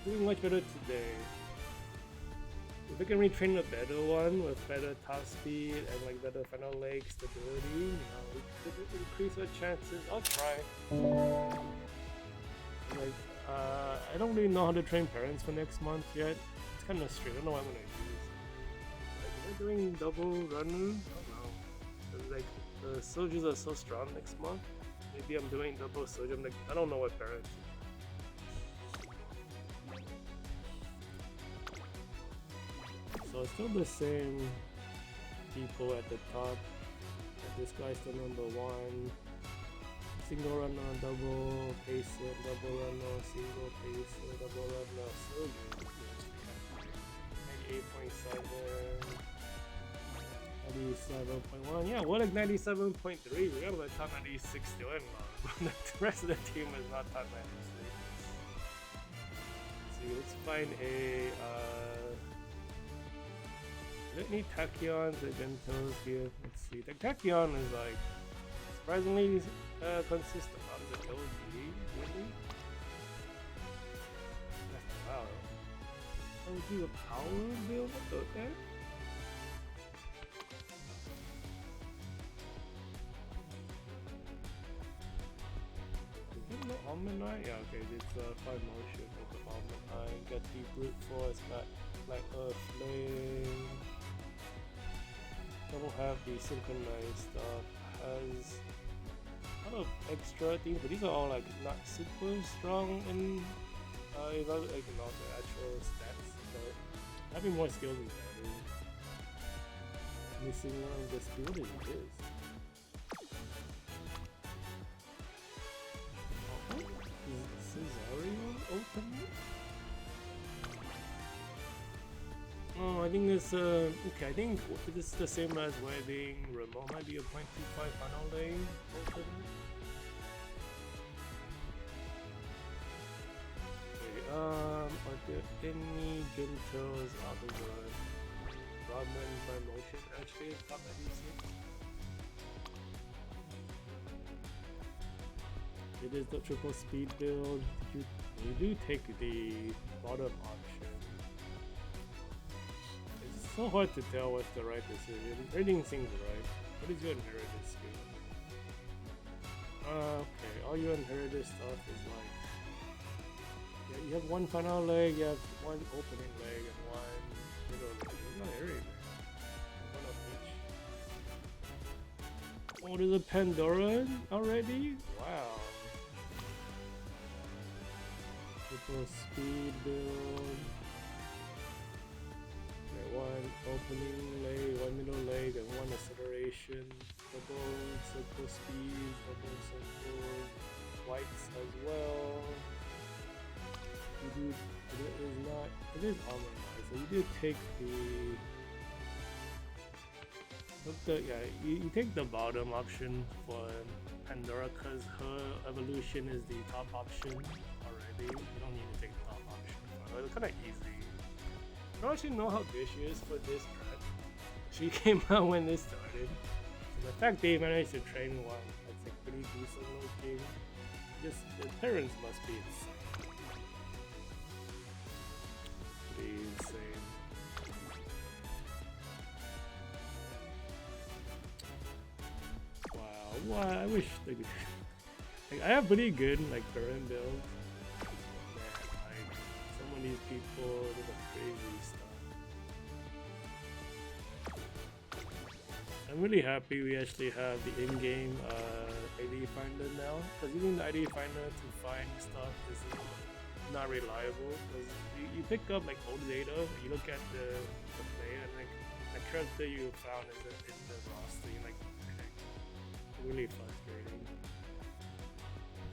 She's doing much better today. If we can retrain a better one with better top speed and like better final leg stability, you know, we could increase our chances. I'll try. Like, I don't really know how to train parents for next month yet. It's kind of strange. I don't know what I'm gonna use. Like, am I doing double runner? I don't know. Like, the soldiers are so strong next month. Maybe I'm doing double soldier. I'm like, I don't know what parents. So it's still the same people at the top. This guy's still number 1. Single runner, double pacer, double runner, single pacer, double runner, soldier. 98.7, 97.1. Yeah, what like 97.3? We got like top 96 still in the rest of the team is not top 96. Let's see, let's find a let me Tachyon the Gentos here. Let's see. The Tachyon is like surprisingly consistent on the LG, really? Wow. LG with power build? Okay. Is it no Almond Eye? Yeah, okay, it's 5 motion with the Almond Eye. Got deep brute force, got like Earth Flame. Don't have the synchronized stuff. Has a lot of extra things, but these are all like not super strong in like the actual stats. So having more skills is better. Missing one of the skills is this. Is Cesario ultimate? Oh, I think this okay, I think this is the same as wedding remote. Might be a 0.25 final lane ultimate. Okay, are there any Gentos other than Rodman by motion actually top 96? It is the triple speed build. You do take the bottom option. It's so hard to tell what's the right decision. Everything seems right. What is your inherited skill? Okay, all your inherited stuff is like, yeah, you have one final leg, you have one opening leg, and one middle leg. It's not everything. One of each. Oh, there's a Pandora already? Wow. Triple speed build. Okay, one opening leg, one middle leg, and one acceleration. Double circle speed, double circle whites as well. You do, it is Almond Eye, so you do take you take the bottom option for Pandora because her evolution is the top option already. You don't need to take the top option for her. It's kind of easy. I don't actually know how good she is for this track. She came out when this started. So the fact they managed to train one that's like pretty decent looking, just the parents must be insane. Pretty insane. Wow, I wish they could. Like, I have pretty good like current builds. Man, like some of these people do some crazy stuff. I'm really happy we actually have the in-game ID finder now, because using the ID finder to find stuff is not reliable because you pick up like old data, you look at the player and like the character you found in the roster, you're like, okay, really frustrating.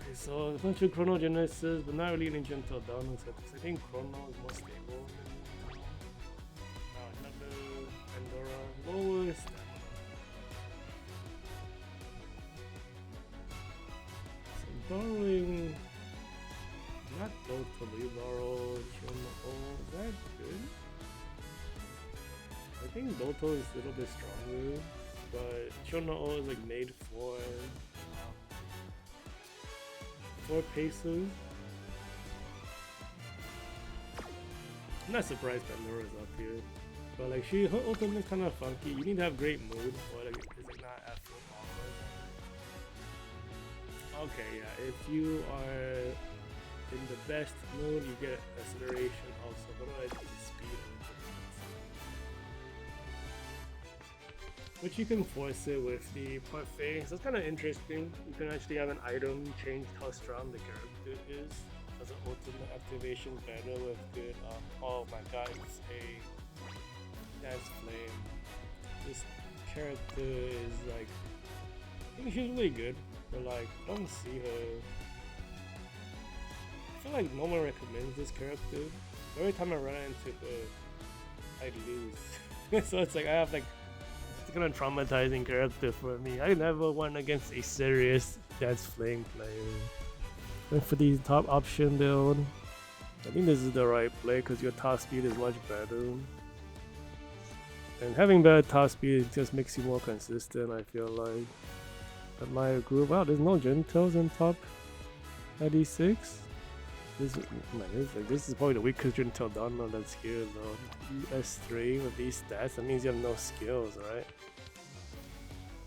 Okay, so a bunch of Chrono Genesis, but not really Ninja until Dawn, because I think Chrono is more stable. Another Pandora, lower stamina. So borrowing. Not totally borrow Chono. Is that good? I think Doto is a little bit stronger, but Chono is like made for 4 paces. I'm not surprised Pandora's up here, but like her ultimate kind of funky. You need to have great mood, or like it's like not at full power. Okay, yeah, if you are in the best mode, you get acceleration also, but otherwise it's speed. Which you can force it with the parfait, so it's kind of interesting. You can actually have an item change how strong the character is as an ultimate activation better with good. Oh my god, it's a Dance Flame. This character is like, I think she's really good, but like I don't see her. I feel like no one recommends this character. Every time I run into her, I lose. So it's like I have like, it's kind of traumatizing character for me. I never won against a serious Dance Flame player. And for the top option build, I think this is the right play because your top speed is much better. And having better top speed just makes you more consistent, I feel like. Admire group. Wow, there's no Gentles in top 96. This is probably the weakest Gentle Donner that's here though. US3 with these stats, that means you have no skills, right?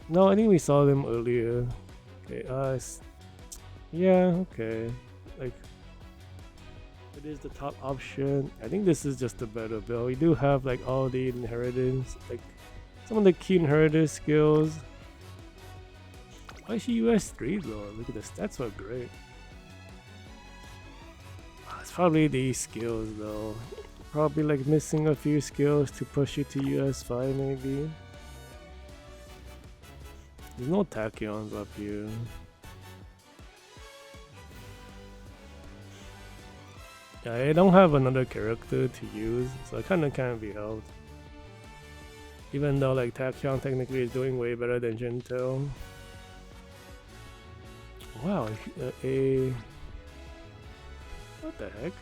No, I think we saw them earlier. Okay, yeah, okay. Like, it is the top option. I think this is just a better build. We do have like all the inheritance, like some of the key inheritance skills. Why is she US3 though? Look at the stats are great. It's probably these skills though. Probably like missing a few skills to push you to US5 maybe. There's no tachyons up here. Yeah, I don't have another character to use, so I kinda can't be helped. Even though like Tachyon technically is doing way better than Gentel. Wow, what the heck?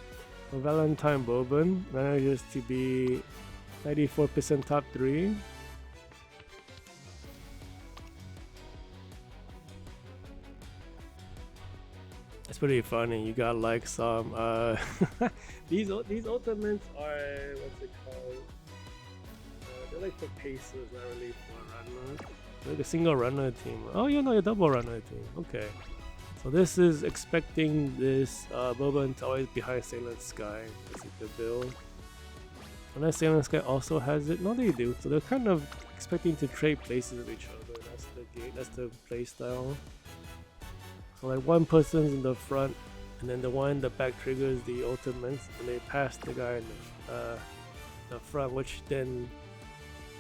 A Valentine Bourbon manages to be 94% top 3. It's pretty funny. You got like some these ultimates are, what's it called? They're like for pacers, not really for runners. They're like a single runner team. Oh, you know, a double runner team. Okay. So this is expecting this Boba to always behind Sailor Sky. This is the build. Unless Sailor Sky also has it. No, they do. So they're kind of expecting to trade places with each other. That's the game. That's the play style. So like one person's in the front, and then the one in the back triggers the ultimates, and they pass the guy in the front, which then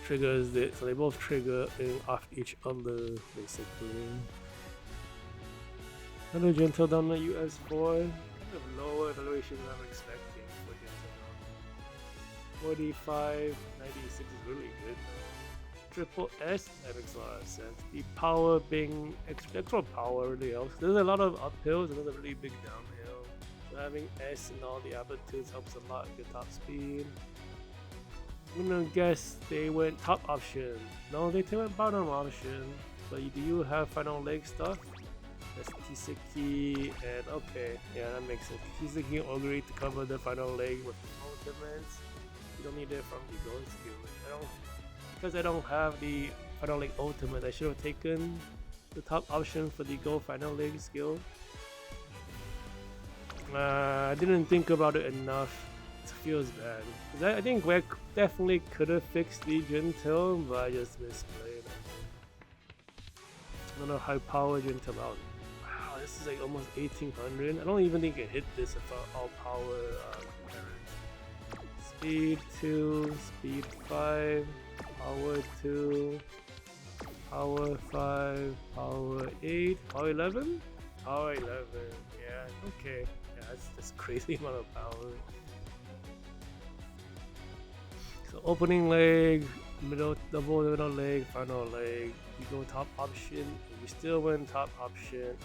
triggers it. So they both trigger off each other, basically. Another Gentle Donner US4, kind of lower evaluation than I'm expecting for Gentle Donner. 45, 96 is really good though. Triple S, that makes a lot of sense. The power being extra power really helps. There's a lot of uphills and there's a really big downhill. So having S and all the amplitudes helps a lot with your top speed. I'm gonna guess they went top option. No, they went bottom option. But do you have final leg stuff? That's Kiseki and okay, yeah, that makes sense. Kiseki and Ogre to cover the final leg with ultimates. You don't need it from the gold skill. Because I don't have the final leg ultimate, I should have taken the top option for the gold final leg skill. I didn't think about it enough. It feels bad. Cause I think we definitely could have fixed the Gentle, but I just misplayed. I don't know how power Gentle out. this is like almost 1800. I don't even think it hit this without all power errors. Speed 2, speed 5, power 2, power 5, power 8, power 11? Power 11, yeah, okay. Yeah, that's just crazy amount of power. So opening leg, double middle leg, final leg. You go top option, and you still win top option.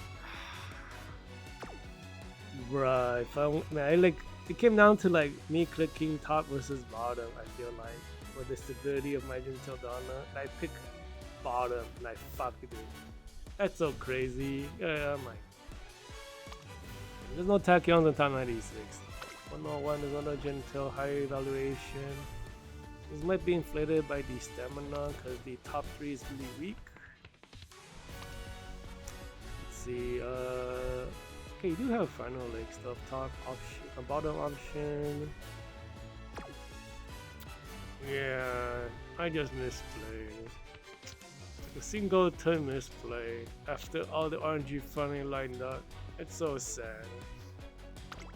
Bruh, it came down to like me clicking top versus bottom. I feel like for the stability of my Gentil Donna, and I pick bottom, and I fucked it. That's so crazy. Yeah, I'm like, there's no Tachyons on top 96. 101 is another Gentil, higher evaluation. This might be inflated by the stamina because the top 3 is really weak. Let's see, okay, you do have final leg stuff, top option, bottom option. Yeah, I just misplayed. A single turn misplay after all the RNG finally lined up. It's so sad.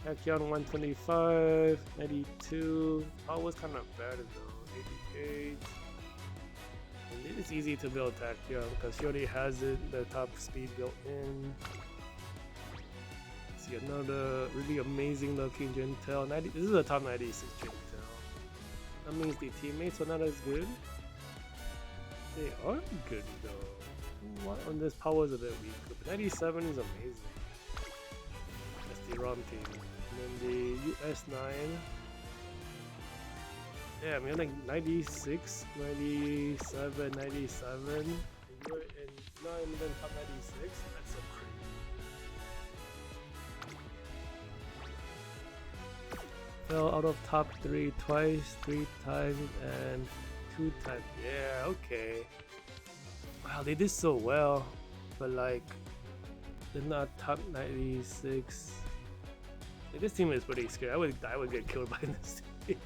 Tachyon 125, 92. Oh, was kind of bad though. 88. And it's easy to build Tachyon because she already has it, the top speed built in. See another really amazing looking Gentil. This is a top 96 Gentil. That means the teammates are not as good. They are good though. What on this power is a bit weak, but 97 is amazing. That's the ROM team. And then the US 9. Yeah, I mean like 96, 97, 97. And you're in 9 and then top 96. That's so crazy. Fell out of top 3 twice, 3 times, and 2 times. Yeah, okay. Wow, they did so well, but like they're not top 96. Like, this team is pretty scary. I would get killed by this team.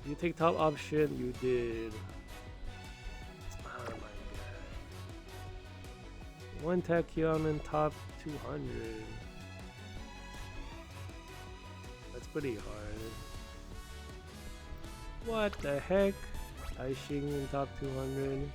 You take top option, you did. Oh my god. One Tachyon in top 200. That's pretty hard. What the heck? Taixing in top 200.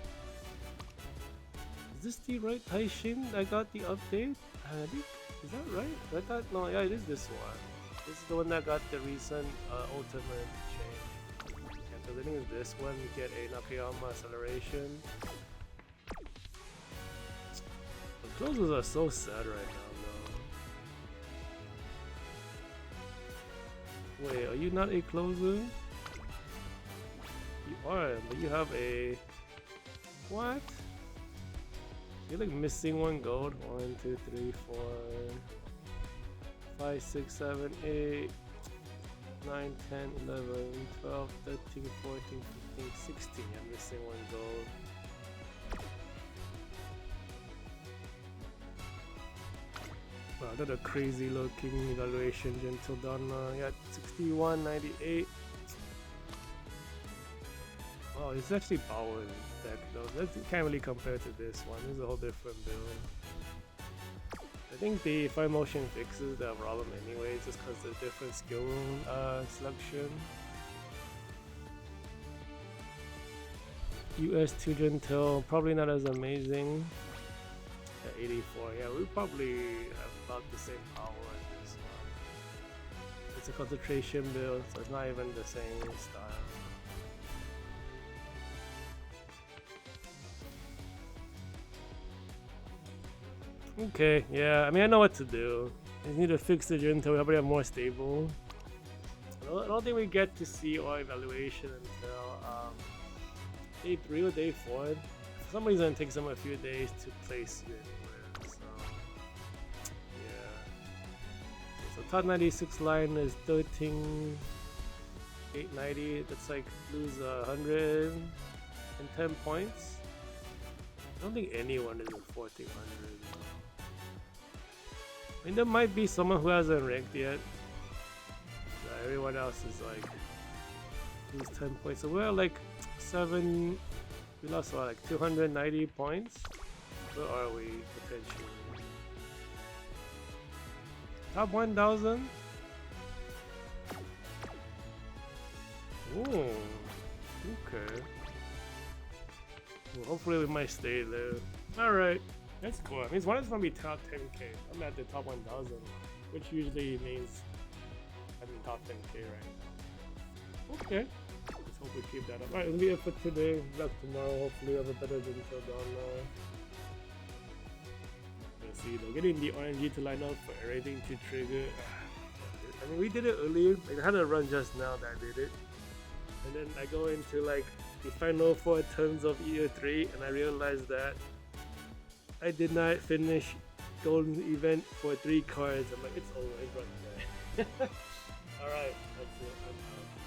Is this the right Taixing that got the update? I think, is that right? I thought, no, yeah, it is this one. This is the one that got the recent ultimate change. Yeah, because I think it's this one, you get a Nakayama acceleration. The closers are so sad right now, though. Wait, are you not a closer? You are, but you have a... What? You're like missing 1 gold. 1, 2, 3, 4, 5, 6, 7, 8, 9, 10, 11, 12, 13, 14, 15, 16. You're missing 1 gold. Wow, that's a crazy looking evaluation. Gentil Donna. Yeah, 61, 98. Oh, it's actually power deck though. That can't really compare to this one. This is a whole different build. I think the 5 motion fixes the problem anyways, just because there's different skill room selection. US2 Gentil, probably not as amazing. At 84, yeah, we probably have about the same power as this one. It's a concentration build, so it's not even the same style. Okay, yeah, I mean, I know what to do. I just need to fix the Gentil, we probably have more stable. I don't think we get to see our evaluation until day 3 or day 4. For some reason it takes them a few days to place you anywhere, so yeah. So top 96 line is 13,890, that's like lose 110 points. I don't think anyone is at 1400 though. I mean, there might be someone who hasn't ranked yet. Everyone else is like lose 10 points. So we're like 7. We lost what, like 290 points. Where are we potentially? Top 1,000. Oh, okay. Well, hopefully we might stay there. Alright, that's cool. I mean, one is gonna be top 10k. I'm at the top 1,000, which usually means I'm in top 10k, right? Okay. Let's hope we keep that up. Alright, that'll be it for today. Back tomorrow. Hopefully we have a better video down there. Let's see though. Getting the RNG to line up for everything to trigger. I mean, we did it earlier. Like, I had a run just now that I did it. And then I go into like the final 4 turns of year 3 and I realized that I did not finish golden event for 3 cards. I'm like, it's over, it's run. Alright, that's it. I'm out.